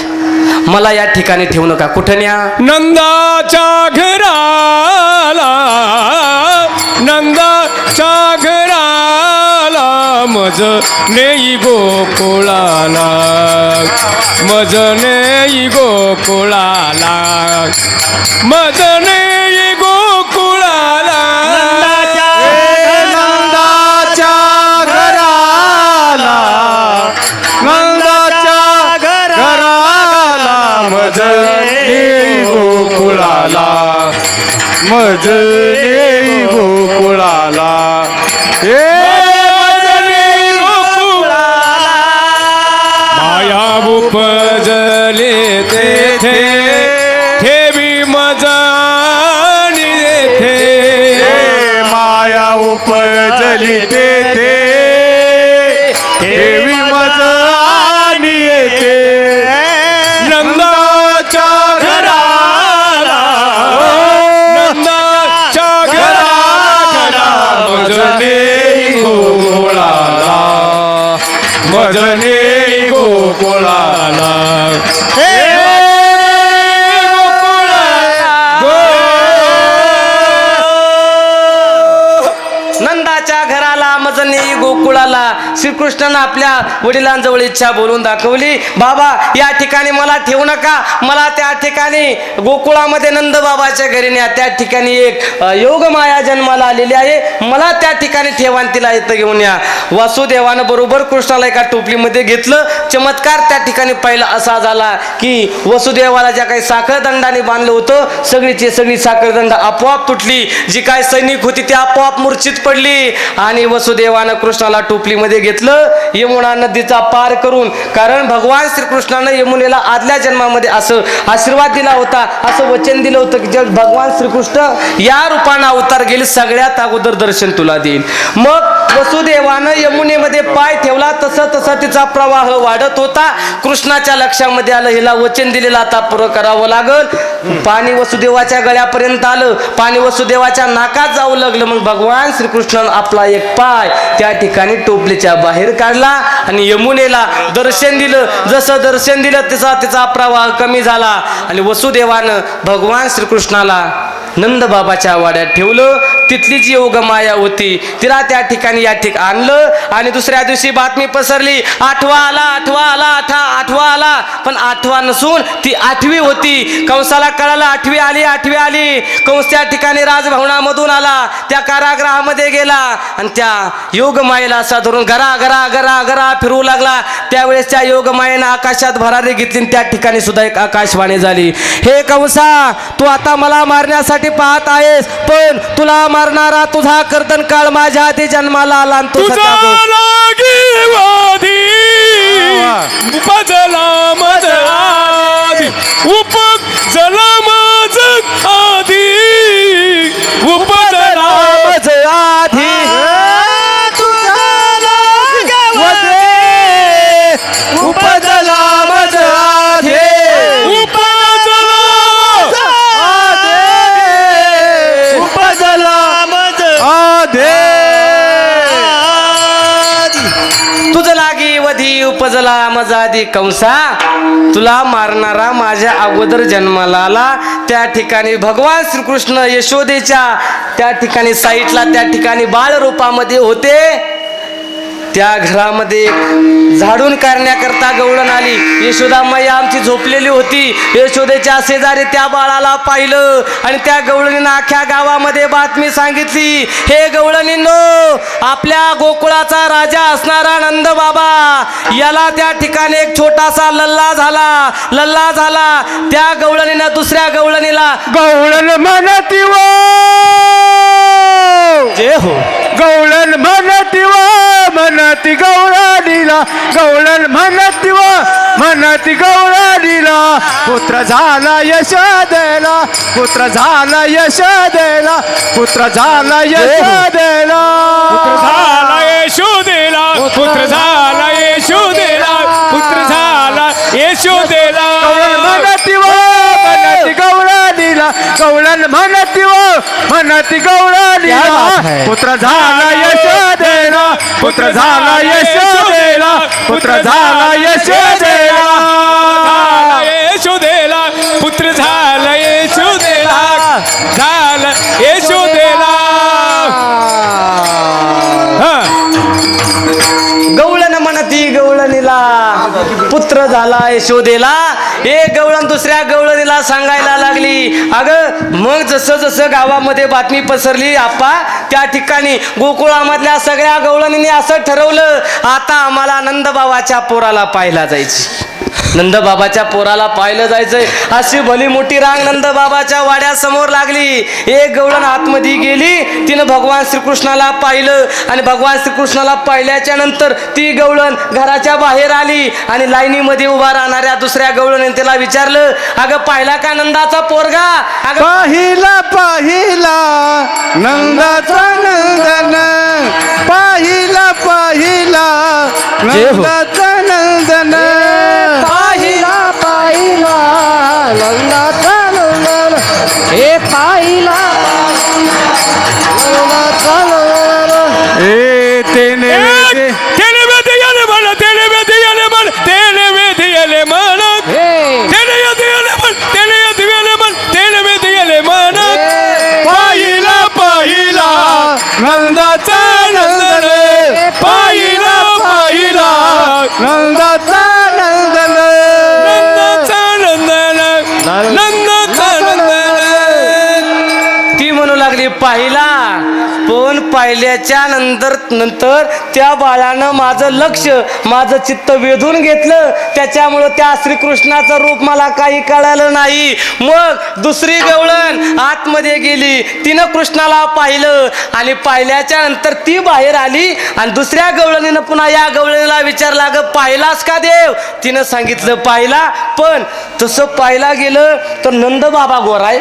मला या ठिकाणी ठेवू नका. कुठं न्या? नंदाच्या घराला, नंदाच्या घराला मज नेई गोकुळाला, मज नेई गोकुळाला, मज नेई गोकुळाला. नंदाच्या घराला, नंदाच्या घराला मज नेई गोकुळाला, मज नेई गोकुळाला. माया उपजले तेथे ठेवी मजानी येथे, माया उपजली तेथे ठेवी मज आणि येते. नंदाच्या घराला, नंदाच्या घराला मजने गोकुळाला, मजने गोकुळाला. नंदाच्या घराला मजनी गोकुळाला. श्रीकृष्णानं आपल्या वडिलांजवळ इच्छा बोलून दाखवली, बाबा या ठिकाणी मला ठेवू नका, मला त्या ठिकाणी गोकुळामध्ये नंद बाबाच्या घरी न्या. त्या ठिकाणी एक योगमाया जन्माला आलेली आहे, मला त्या ठिकाणी ठेवा आणि तिला इथं घेऊन या. वासुदेवानं बरोबर कृष्णाला एका टोपलीमध्ये घेतलं. चमत्कार त्या ठिकाणी पहिला असा झाला की वसुदेवाला ज्या काही साखरदंडाने बांधलं होतं सगळीची सगळी साखरदंड आपोआप तुटली. जी काय सैनिक होती ती आपोआप मूर्छित पडली. आणि वसुदेवानं कृष्णाला टोपलीमध्ये घेतलं यमुना नदीचा पार करून. कारण भगवान श्रीकृष्णानं यमुनेला आदल्या जन्मामध्ये असं आशीर्वाद दिला होता, असं वचन दिलं होतं की जग भगवान श्रीकृष्ण या रूपानं अवतार गेले सगळ्यात अगोदर दर्शन तुला देईल. मग वसुदेवानं यमुनेमध्ये पाय ठेवला तसं तसं तिचा प्रवाह वाढत होता. कृष्णाच्या लक्षामध्ये आलं हिला वचन दिलेलं आता पुरं करावं लागल. पाणी वसुदेवाच्या गळ्यापर्यंत आलं, पाणी वसुदेवाच्या नाकात जाऊ लागलं. मग भगवान श्रीकृष्ण आपला एक पाय त्या ठिकाणी टोपलीच्या बाहेर काढला आणि यमुनेला दर्शन दिलं. जसं दर्शन दिलं तसा तिचा प्रवाह कमी झाला आणि वसुदेवानं भगवान श्रीकृष्णाला नंद बाबाच्या वाड्यात ठेवलं. तिथली जी योगमाया होती तिला त्या ठिकाणी या आणलं. आणि दुसऱ्या दिवशी बातमी पसरली, 8वा आला, 8वा आला, 8वा आला. पण 8वा नसून ती 8वी होती. कंसाला कळालं 8वी आली, 8वी आली. कंस त्या ठिकाणी राजभवनामधून आला, त्या कारागृहामध्ये गेला आणि त्या योगमायेला असा धरून गरा गरा गरा गरा फिरवू लागला. त्यावेळेस त्या योगमायेनं आकाशात भरारी घेतली. त्या ठिकाणी सुद्धा एक आकाशवाणी झाली, हे कंसा तू आता मला मारण्यासाठी पाहत आहेस, पण तुला मारणारा तुझा कर्दन काळ माझ्या आधी जन्माला आला आणि तुझा उपजला मज आधी, उपजला मज आधी, उपजला मज आधी उपजला मज आधी, उपजला मज आधी. तुझ लागी वधी उपजला मजादी. कंसा तुला मारणारा माझ्या अगोदर जन्माला आला. त्या ठिकाणी भगवान श्रीकृष्ण यशोदेच्या त्या ठिकाणी साईटला त्या ठिकाणी बाळ रूपामध्ये होते. त्या घरामध्ये झाडून करण्याकरता गवळण आली. यशोदा मैया आमची झोपलेली होती. यशोदेच्या शेजारी त्या बाळाला पाहिलं आणि त्या गवळणीनं अख्ख्या गावामध्ये बातमी सांगितली. हे गवळणींनो, आपल्या गोकुळाचा राजा असणारा नंद बाबा याला त्या ठिकाणी एक छोटासा लल्ला झाला. त्या गवळणीनं दुसऱ्या गवळणीला गवळण म्हणती व जे हो गवळण म्हणती व म्हणती गवळणीला गवळण म्हणती व म्हणती गवळणीला पुत्र झाला यशोदेला पुत्र झाला यशोदेला पुत्र झाला यशोदेला झाला यशोदेला पुत्र झाला यशोदेला पुत्र झाला यशोदेला गवळण म्हणती व म्हणती गवळणीला गवळण म्हणती व म्हणती गवळणीला पुत्र झाला यशोदेला पुत्र झाला यशोदेला पुत्र झाला यशोदेला यशोदेला पुत्र झाला यशोदेला झाला यशोदेला गवळण म्हणती गवळणीला पुत्र झाला यशोदेला. एक गवळण दुसऱ्या गवळणीला सांगायला लागली. अगं मग जसं जसं गावामध्ये बातमी पसरली आप्पा, त्या ठिकाणी गोकुळामधल्या सगळ्या गवळणींनी असं ठरवलं, आता आम्हाला नंदबाबाच्या पोराला पाहायला जायची. नंदबाबाच्या पोराला पाहिलं जायचंय. अशी भली मोठी रांग नंदबाबाच्या वाड्यासमोर लागली. एक गवळण आतमध्ये गेली, तिनं भगवान श्रीकृष्णाला पाहिलं आणि भगवान श्रीकृष्णाला पाहिल्याच्या नंतर ती गवळण घराच्या बाहेर आली आणि लाईनीमध्ये उभा राहणाऱ्या दुसऱ्या गवळणीने तिला विचारलं, अगं पाहिला का नंदाचा पोरगा? अगं पाहिला पाहिला नंदाचा नंदन पाहिला पाहिला नंदाचा नंदन पाहिला पाहिला नंदाचा नंदन हे पाहिला नंदाचा नंदन ए तेने तेने वेदियाले मन तेने वेदियाले मन तेने वेदियाले मन हे तेने वेदियाले मन तेने वेदियाले मन तेने वेदियाले मन पाहिला पाहिला नंदाचा नंदन पाहिला पाहिला नंदाचा नंदन नंदाचा नंदन ती म्हणू लागली पाहिला, पण पाहिल्याच्या नंतर त्या बाळानं माझं लक्ष माझं चित्त वेधून घेतलं. त्याच्यामुळं त्या श्रीकृष्णाचं रूप मला काही कळालं नाही. मग दुसरी गवळण आतमध्ये गेली, तिनं कृष्णाला पाहिलं आणि पाहिल्याच्या नंतर ती बाहेर आली आणि दुसऱ्या गवळणीनं पुन्हा या गवळणीला विचारलं, अगं पाहिलास का देव? तिनं सांगितलं पाहिला. पण तसं पाहिला गेलं तर नंद बाबा गोराय,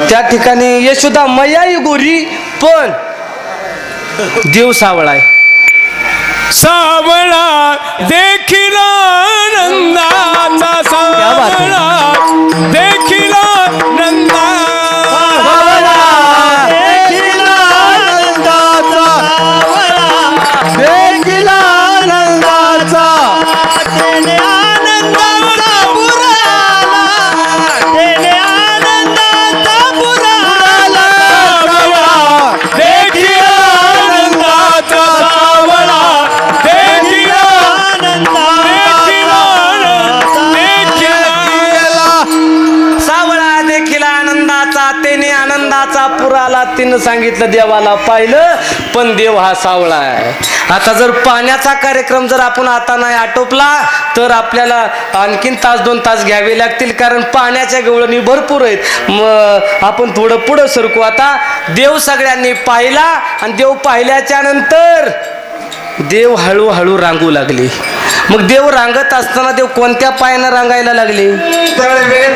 त्या ठिकाणी यशोदा मैयाही गोरी, पण देव सावळा आहे. सावळा देखिला नंदाचा सावळा देखिला नंदा देखिला नंदाचा तेने आनंदाचा पुराला तेने आनंदाचा पुराला देखिला नंदाचा सावळा देखिला सावळा देखिला आनंदाचा, त्याने आनंदाचा पुराला. तिनं सांगितलं देवाला पाहिलं, पण देव हा सावळा आहे. आता जर पाण्याचा कार्यक्रम जर आपण आता नाही आटोपला तर आपल्याला आणखीन तास 2 तास घ्यावे लागतील, कारण पाण्याच्या गवळणी भरपूर आहेत. मग आपण थोडं पुढं सरकू. आता देव सगळ्यांनी पाहिला आणि देव पाहिल्याच्या नंतर देव हळूहळू रांगू लागले. मग देव रांगत असताना देव कोणत्या पायानं रांगायला लागले? तळवे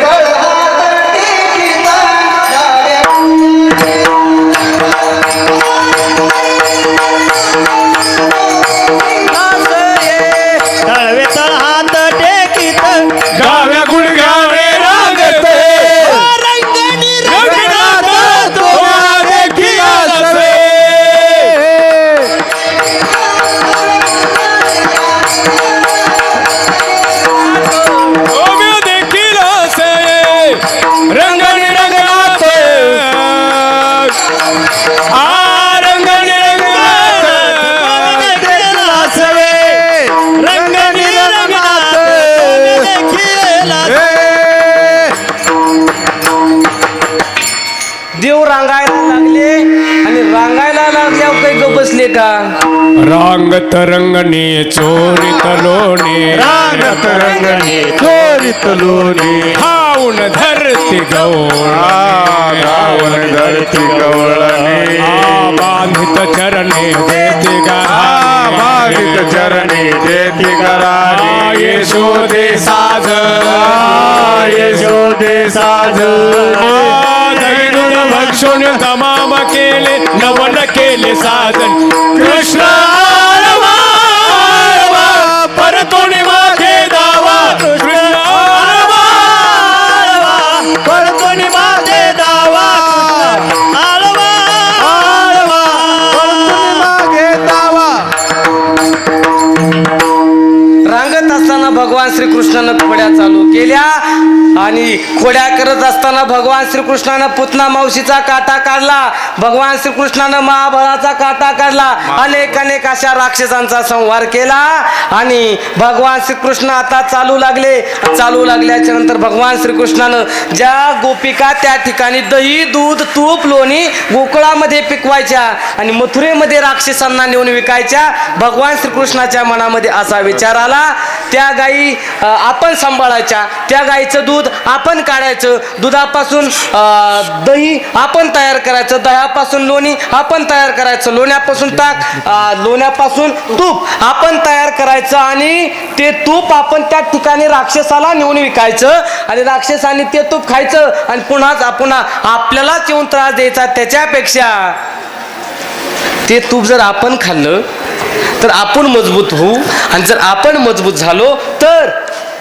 तळ हात टेकीत गाव्या गुडगावे रांगते रंगणी रंगनाथ तोमा देखिया सवे ओम्या देखिला से ग बसले का? रांगत रंगणे चोरीत लोणे रांगत रंगणे चोरीत लोणी खाऊन धरती गवळा गावन धरती गवळणी बांधित चरणे देते बाधित चरणी देती करारी यशोदे साज यशोदे साज दगडून भक्षून तमाम केले नवन केले साधन कृष्ण आळवा, आळवा, परतोनी मागे दावा कृष्ण आळवा, परतोनी मागे दावा आळवा आळवा परतुनी मागे दावा. रांगत असताना भगवान श्रीकृष्णानं खोड्या चालू केल्या आणि खोड्या करत असताना भगवान श्रीकृष्णानं पुतना मावशीचा काटा काढला. भगवान श्रीकृष्णानं महाबळाचा काटा काढला. अनेक अनेक अशा राक्षसांचा संहार केला आणि भगवान श्रीकृष्ण आता चालू लागल्याच्या नंतर भगवान श्रीकृष्णानं ज्या गोपिका त्या ठिकाणी दही दूध तूप लोणी गोकुळामध्ये पिकवायच्या आणि मथुरेमध्ये राक्षसांना नेऊन विकायच्या, भगवान श्रीकृष्णाच्या मनामध्ये असा विचार आला, त्या गायी आपण सांभाळायच्या, त्या गायीचं दूध आपण काढायचं, दुधापासून दही आपण तयार करायचं, दह्यापासून लोणी आपण तयार करायचं, लोण्यापासून ताक, लोण्यापासून तूप आपण तयार करायचं आणि ते तूप आपण त्या ठिकाणी राक्षसाला नेऊन विकायचं आणि राक्षसांनी ते तूप खायचं आणि पुन्हा आपल्यालाच येऊन त्रास द्यायचा. त्याच्यापेक्षा ते तूप जर आपण खाल्लं तर आपण मजबूत होऊ आणि जर आपण मजबूत झालो तर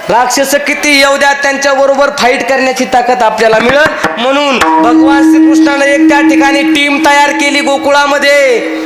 राक्षस किती येऊ द्या त्यांच्या बरोबर फाईट करण्याची ताकद आपल्याला मिळेल. म्हणून भगवान श्रीकृष्णाने एक त्या ठिकाणी टीम तयार केली गोकुळामध्ये.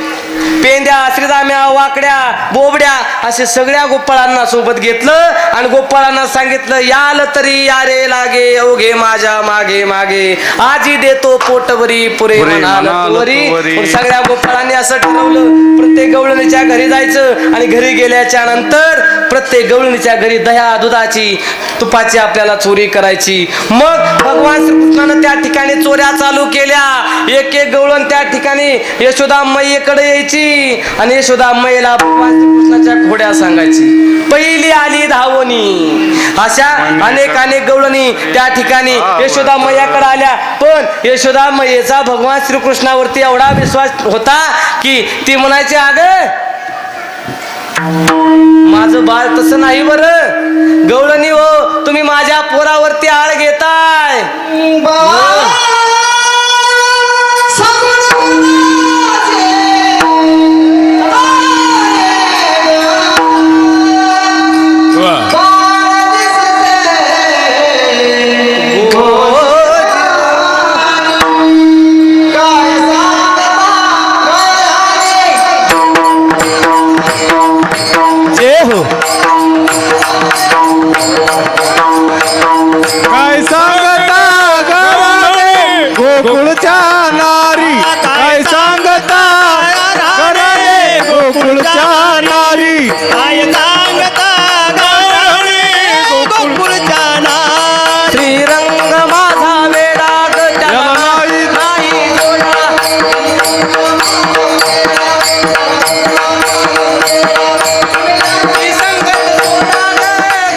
पेंद्या श्रीराम्या वाकड्या बोबड्या असे सगळ्या गोपाळांना सोबत घेतलं आणि गोपाळांना सांगितलं, याल तरी यारे लागे अवघे माझ्या मागे मागे आजी देतो पोटवरी पुरे म्हणाल तोवरी. सगळ्या गोपाळांनी असं ठरवलं, प्रत्येक गवळणीच्या घरी जायचं आणि घरी गेल्याच्या नंतर प्रत्येक गवळणीच्या घरी दह्या दुधाची तुपाची आपल्याला चोरी करायची. मग भगवान श्रीकृष्णानं त्या ठिकाणी चोऱ्या चालू केल्या. एक एक गवळण त्या ठिकाणी यशोदा मैयेकडे यायची आणि यशोदा मैयेला भगवान श्रीकृष्णाच्या घोड्या सांगायची. पहिली आली धावणी. अशा अनेक अनेक गवळणी त्या ठिकाणी यशोदा मैयाकडे आल्या, पण यशोदा मैयेचा भगवान श्रीकृष्णावरती एवढा विश्वास होता की ती म्हणायची, अगं माझं बाळ तसं नाही बरं, गवळणी हो तुम्ही माझ्या पोरावरती आळ घेताय. काय सांगता घराने गोकुळच्या नारी, काय सांगता घराने गोकुळच्या नारी, काय सांगता गाणे गोकुळच्या नारी. श्रीरंग माझा वेडा नाही जोडा.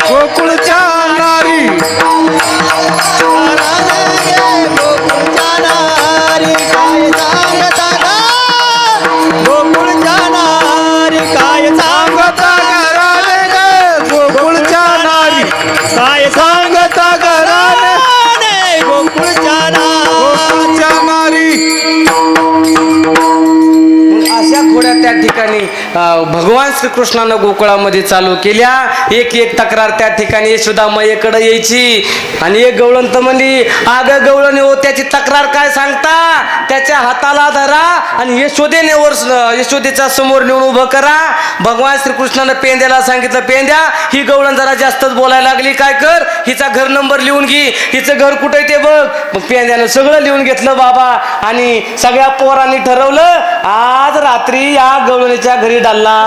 गोकुळच्या नारी, गोकुळच्या नारी काय सांगता गोकुळच्या नारी, काय सांगता घराने ग गोकुळच्या नारी, काय सांगता घराने गोकुळच्या नारी. गोकुळच्या नारी. अशा घोड्या त्या ठिकाणी भगवान श्रीकृष्णानं गोकुळामध्ये चालू केल्या. एक एक तक्रार त्या ठिकाणी यशोदा मैयेकडे यायची आणि एक गवळण तर म्हणली, अगं गवळणी हो त्याची तक्रार काय सांगता, त्याच्या हाताला धरा आणि यशोदेच्या समोर नेऊन उभं करा. भगवान श्रीकृष्णानं पेंद्याला सांगितलं, पेंद्या ही गवळण जरा जास्तच बोलायला लागली, काय कर हिचा घर नंबर लिहून घे, हिचं घर कुठे ते बघ. मग पेंद्यानं सगळं लिहून घेतलं बाबा आणि सगळ्या पोरांनी ठरवलं आज रात्री या गवळणीच्या घरी डल्ला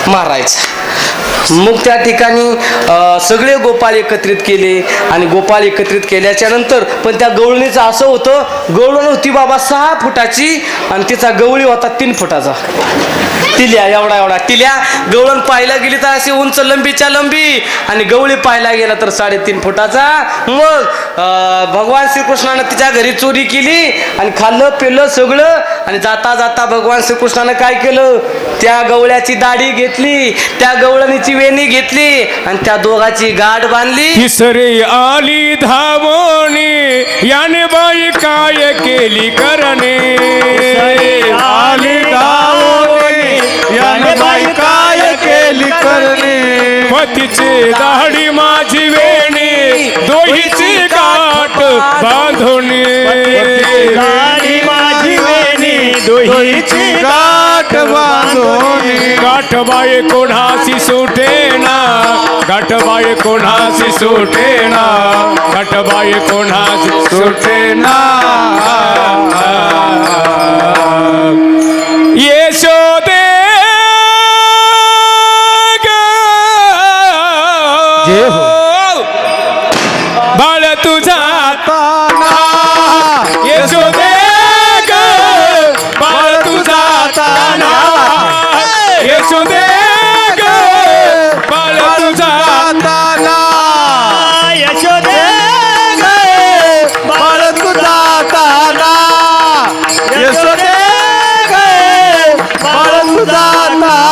मारायचा. मग त्या ठिकाणी सगळे गोपाळ एकत्रित केले आणि गोपाळ एकत्रित केल्याच्या नंतर पण त्या गवळणीचं असं होतं, गवळण होती बाबा 6 फुटाची आणि तिचा गवळी होता 3 फुटाचा. टिल्या एवढा टिल्या. गवळण पाहायला गेली तर अशी उंच लंबीच्या लंबी आणि गवळी पाहायला गेला तर 3.5 फुटाचा. मग भगवान श्रीकृष्णानं तिच्या घरी चोरी केली आणि खाल्लं पिल्लं सगळं आणि जाता जाता भगवान श्रीकृष्णानं काय केलं, त्या गवळ्याची दाढी घेतली, त्या गवळणीची वेणी घेतली आणि त्या दोघाची गाठ बांधली. तिसरी आली धावणी याने बाई काय केली करणे. आली धावणी याने बाई काय केली करणे. पतीची दाढी माझी वेणी दोहीची गाठ बांधणी. दाढी माझी वेणी दोहीची गाठ बांधोनी. गाठ बाई कोणाशी सुटेना, गाठ बाई कोणाशी सुटेना, गाठ बाई कोणाशी सुटेना. यशोदे जय हो. बाळ तुझा ताना यशोदे ग बाळ तुझा ताना. यशोदे ग बाळ तुझा ताना. यशोदे गे बाळ तुझा ताना. यशोदे गे बाळ तुझा ताना.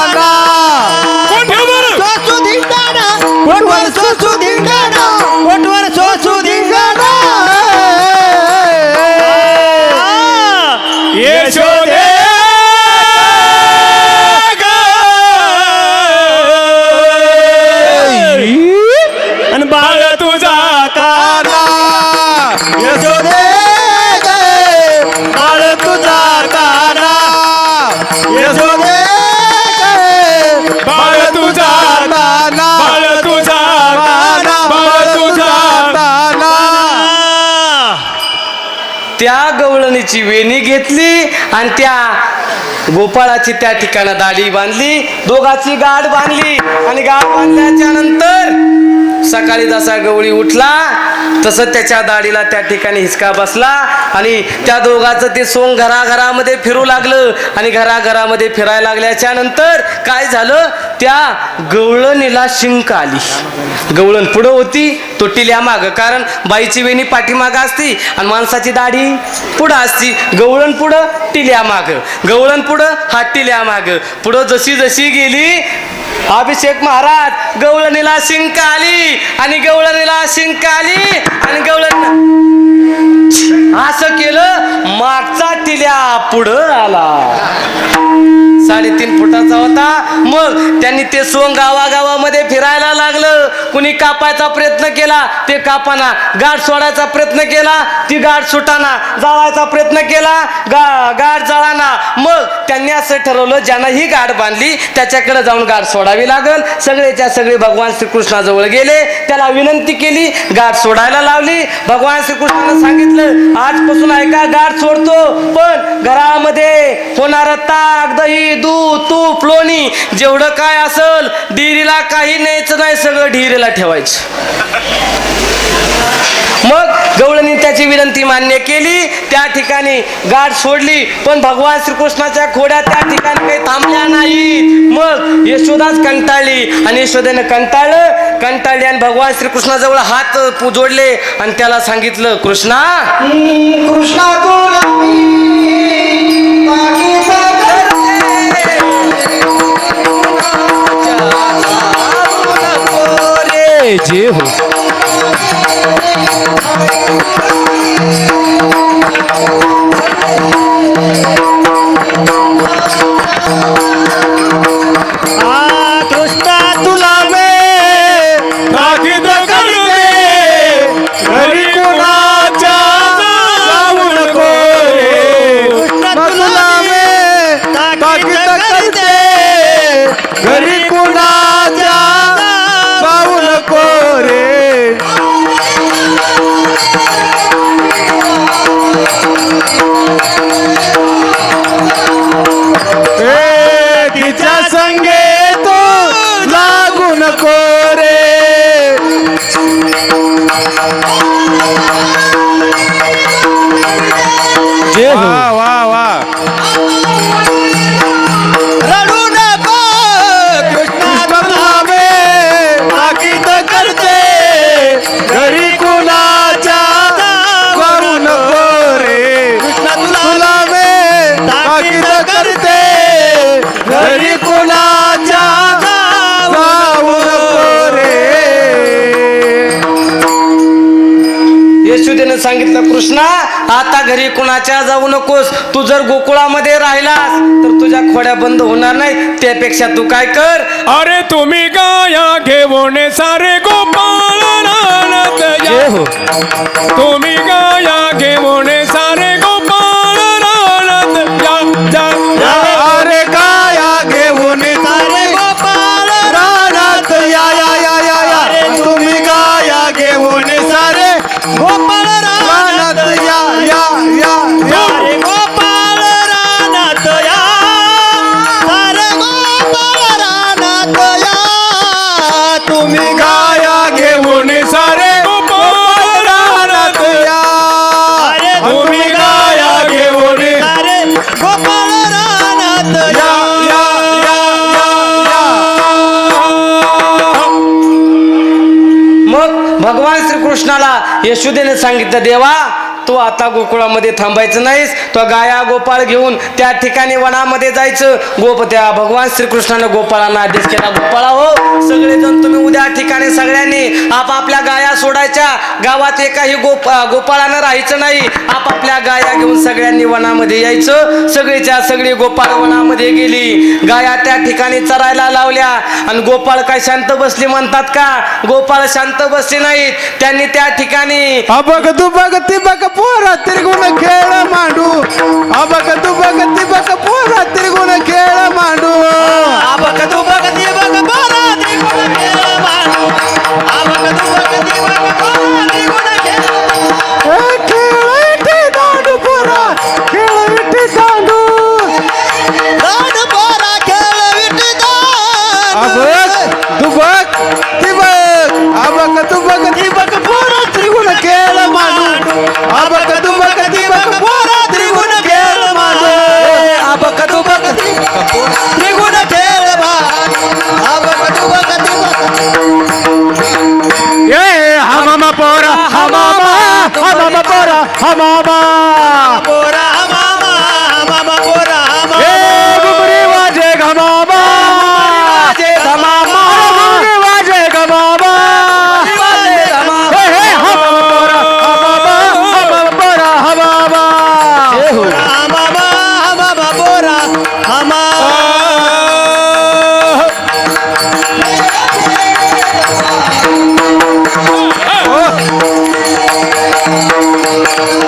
सोसू धिंगाणा पोटवर सोसू धिंगाणा पोटवर सोसू धिंगाणा. यशोदे ग आणि बाळ तुझा ताना. यशोदे गे बाळ तुझा ताना. यशोदे गे बाळ तुझा ताना. बाळ तुझा ताना. बाळ तुझा ताना. त्या गवळणीची वेणी घेतली आणि त्या गोपाळाची त्या ठिकाणी दाढी बांधली, दोघाची गाठ बांधली आणि गाठ बांधल्याच्या नंतर सकाळी जसा गवळी उठला तसं त्याच्या दाढीला त्या ठिकाणी हिसका बसला आणि त्या दोघाचं ते सोंग घराघरामध्ये फिरू लागलं आणि घराघरामध्ये फिरायला लागल्याच्या नंतर काय झालं, त्या गवळणीला शिंक आली. गवळण पुढं होती, तो टिल्या मागं, कारण बाईची वेणी पाठीमागं असती आणि माणसाची दाढी पुढं असती. गवळण पुढं टिल्या मागं, गवळण पुढं हा टिल्या मागं. पुढं जशी जशी गेली अभिषेक महाराज गवळणीला शिंक आली आणि गवळणीला शिंक आली आणि गवळण असं केलं, मागचा टिल्या पुढं आला. 3.5 फुटाचा होता. मग त्यांनी ते सोंग गावागावामध्ये फिरायला लागलं. कुणी कापायचा प्रयत्न केला, ते कापाना. गाठ सोडायचा प्रयत्न केला, ती गाठ सुटाना. जाळायचा प्रयत्न केला, गाठ जळाना. मग त्यांनी असं ठरवलं, ज्यांना ही गाठ बांधली त्याच्याकडे जाऊन गाठ सोडावी लागल. सगळेच्या सगळे भगवान श्रीकृष्णाजवळ गेले, त्याला विनंती केली, गाठ सोडायला लावली. भगवान श्रीकृष्णानं सांगितलं, आजपासून ऐका, गाठ सोडतो, पण घरामध्ये होणारं ताक, दही, दूध, तूप, लोणी जेवढं काय असल डेअरीला काही न्यायचं नाही, सगळं डेअरीला ठेवायचं. मग गवळणी त्याची विनंती मान्य केली, त्या ठिकाणी गाठ सोडली. पण भगवान श्रीकृष्णाच्या खोड्या त्या ठिकाणी काही थांबल्या नाहीत. मग यशोदाच कंटाळली आणि यशोदेनं कंटाळली आणि भगवान श्रीकृष्णाजवळ हात जोडले आणि त्याला सांगितलं, कृष्णा जे हो. कृष्णा तुला ताकीद करू दे, घरी कुणाच्या जाऊ नको रे. तुला ताकीद करते, घरी कुणाच्या जाऊ नको रे. कृष्णा आता घरी कुणाच्या जाऊ नकोस. तू जर गोकुळामध्ये राहिलास तर तुझ्या खोड्या बंद होणार नाही. त्यापेक्षा तू काय कर, अरे तुम्ही गाया घेऊन सारे गोपाळ रानात या. तुम्ही गाया घेऊन सारे गोपाळ रानात या. अरे गाया घेऊन सारे गोपाळ रानात या या या या या. तुम्ही गाया घेऊन सारे गोपाळ रानात या या या या. सारे गोपाळ रानात या, सारे गोपाळ रानात या. तुम्ही गाया घेऊन सारे गोपाळ रानात या. अरे तुम्ही गाया घेऊन सारे गोपाळ रानात या या. या या या या. मग भगवान श्रीकृष्णाला यशोदेने सांगितलं, देवा तू आता गोकुळामध्ये थांबायचं नाहीस. तो गाया गोपाळ घेऊन त्या ठिकाणी वनामध्ये जायचं. त्या भगवान श्रीकृष्णाने गोपाळांना आदेश केला, गोपाळा हो, सगळेजण तुम्ही उद्या ठिकाणी सगळ्यांनी आपापल्या गाया सोडायच्या. गावात एकाही गोपाळानं राहायचं नाही. आपापल्या गाया घेऊन सगळ्यांनी वनामध्ये यायचं. सगळीच्या सगळी गोपाळ वनामध्ये गेली. गाया त्या ठिकाणी चरायला लावल्या. आणि गोपाळ काय शांत बसली म्हणतात का? गोपाळ शांत बसले नाहीत. त्यांनी त्या ठिकाणी अबक तू बघ ती बघ पोरा त्रिगुण खेळ मांडू. अबक तू बघ ती बघ पोरा त्रिगुण खेळ मांडू. आबक तू बघती बघ पोरा त्रिगुण खेळ मांडू. आबक तू बघती बघ पोरा त्रिगुण खेळ. खेळ इथे दांडू पोरा, खेळ इथे दांडू. दांडू पोरा खेळ विटी दांडू. अबक तू बघ ती बघ. अबक तू बघ ती बघ पोरा त्रिगुण खेळ मांडू. अबक तू बघ ती बघ पोरा त्रिगुण खेळ मांडू. आबक तू बघती त्रिगुण खेळ मांडू. आबक तू बघती ए हा मामा पोरा, हा मामा, हा मामा पोरा, हा मामा. पोरा मामा, मामा पोरा मामा. ए घुगरी वाजे ग मामा, वाजे ग मामा. घुगरी वाजे ग मामा. वाजे ग मामा. हे हे हा मामा पोरा, हा मामा, हा मामा पोरा, हा मामा. मामा, मामा पोरा मामा.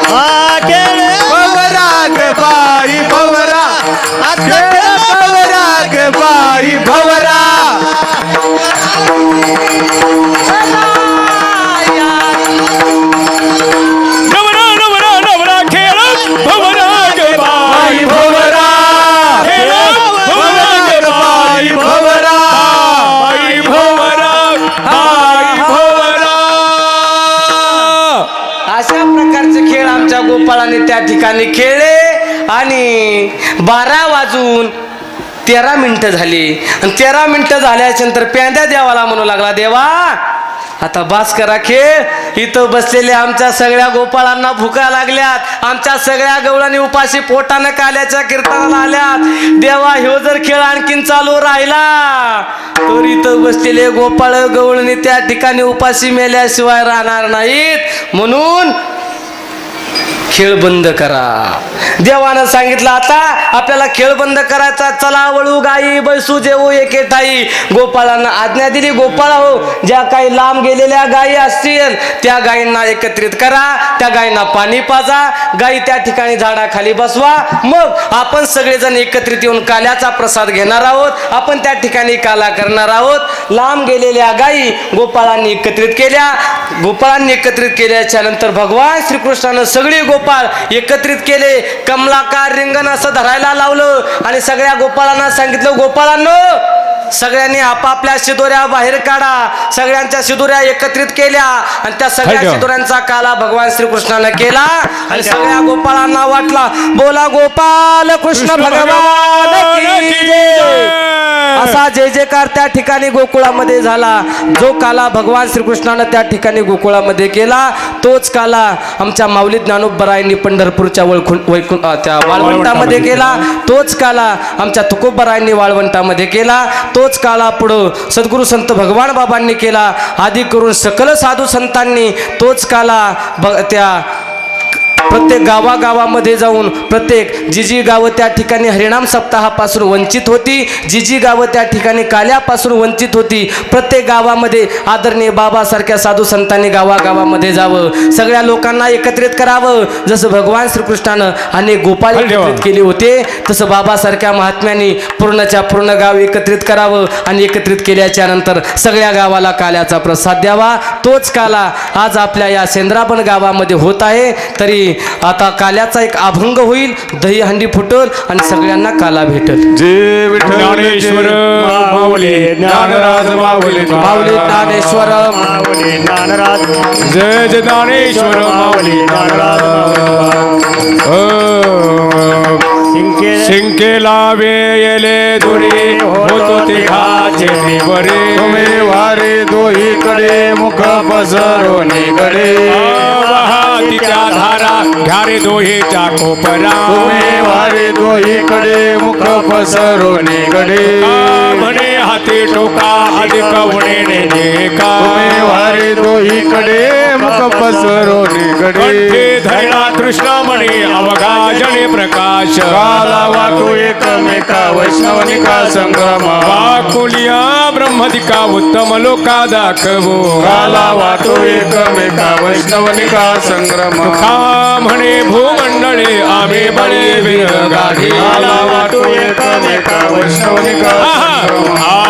हा खेळ भवरा ग बाई भवरा, खेळ भवरा ग बाई भवरा. नवरा नवरा नवरा खेळ भवरा ग बाई भवरा, खेळ भवरा ग बाई भवरा. बाई भवरा, बाई भवरा. अशा प्रकारचे खेळ आमच्या गोपाळाने त्या ठिकाणी खेळले. आणि 12 वाजून 13 मिनिटं झाली. आणि 13 मिनिटं झाल्याच्या नंतर प्यांद्या देवाला म्हणू लागला, देवा आता बास करा खेळ. इथं बसलेल्या आमच्या सगळ्या गोपाळांना भुका लागल्यात. आमच्या सगळ्या गवळणी उपाशी पोटानं काल्याच्या कीर्तनाला आल्यात. देवा ह्यो जर खेळ आणखीन चालू राहिला तर इथं बसलेले गोपाळ गवळणी त्या ठिकाणी उपाशी मेल्याशिवाय राहणार नाहीत. म्हणून खेळ बंद करा. देवानं सांगितलं आता आपल्याला खेळ बंद करायचा. चला वळू गाई बैसू जेवू एके ठाई. गोपाळांना आज्ञा दिली, गोपाळा हो, ज्या काही लांब गेलेल्या गायी असतील त्या गायींना एकत्रित करा. त्या गायींना पाणी पाजा. गायी त्या ठिकाणी झाडाखाली बसवा. मग आपण सगळेजण एकत्रित येऊन काल्याचा प्रसाद घेणार आहोत. आपण त्या ठिकाणी काला करणार आहोत. लांब गेलेल्या गायी गोपाळांनी एकत्रित केल्या. गोपाळांनी एकत्रित केल्याच्या नंतर भगवान श्रीकृष्णानं सगळे गोपाळ एकत्रित केले. कमलाकार रिंगण असं धरायला लावलं. आणि सगळ्या गोपाळांना सांगितलं, गोपाळांनो सगळ्यांनी आपापल्या शिदोऱ्या बाहेर काढा. सगळ्यांच्या शिदोऱ्या एकत्रित केल्या. आणि त्या सगळ्या शिदोऱ्यांचा काला भगवान श्रीकृष्णानं केला. आणि सगळ्या गोपाळांना वाटला. बोला गोपाल कृष्ण भगवान की जय. असा जय जयकार त्या ठिकाणी गोकुळामध्ये झाला. जो काला भगवान श्रीकृष्णानं त्या ठिकाणी गोकुळामध्ये केला तोच काला आमच्या माऊली ज्ञानोबरायांनी पंढरपूरच्या त्या वाळवंटामध्ये केला. तोच काला आमच्या तुकोबरायांनी वाळवंटामध्ये केला. तोच काला पुढं सद्गुरू संत भगवान बाबांनी केला. आदी करून सकल साधू संतांनी तोच काला त्या प्रत्येक गावागावामध्ये जाऊन प्रत्येक जी गावं त्या ठिकाणी हरिनाम सप्ताहापासून वंचित होती, जी गावं त्या ठिकाणी काल्यापासून वंचित होती, प्रत्येक गावामध्ये आदरणीय बाबासारख्या साधू संतांनी गावागावामध्ये जावं, सगळ्या लोकांना एकत्रित करावं. जसं भगवान श्रीकृष्णानं अनेक गोपाळ एकत्रित केले होते, तसं बाबासारख्या महात्म्यांनी पूर्णच्या पूर्ण गाव एकत्रित करावं आणि एकत्रित केल्याच्या नंतर सगळ्या गावाला काल्याचा प्रसाद द्यावा. तोच काला आज आपल्या या सेंद्राबन गावामध्ये होत आहे. तरी आता काल्याचा एक अभंग होईल, दहीहंडी फुटल आणि सगळ्यांना काला भेटल. जय विठ्ठल ज्ञानेश्वर माऊली ज्ञानराज माऊली माऊली ज्ञानेश्वर माऊली ज्ञानराज जय जय ज्ञानेश्वर माऊली ज्ञानराज शिंकेला वेयले दुरी होतो तिघाचे देवरे तुम्ही वारे दोहीकडे मुख पसरवणीकडे तिच्या धारा घ्यारे दोहीच्या कोपरा तुम्ही वारे दोहीकडे मुख पसरवणीकडे म्हणे हाती टोका अधिक उणे का तुम्ही वारे दोहीकडे मुख पसरवणीकडे कंठे धरणा कृष्ण म्हणे अवघा जणे प्रकाश काला वाटू एकमेका वैष्णवनिका संग्राम वाकुलिया ब्रह्मदिका उत्तम लोका दाखवो काला वाटू एकमेका वैष्णवनिका संग्राम खा म्हणे भूमंडळे आम्ही बळे विरगाढी काला वाटू एकमेका वैष्णवनिका संग्राम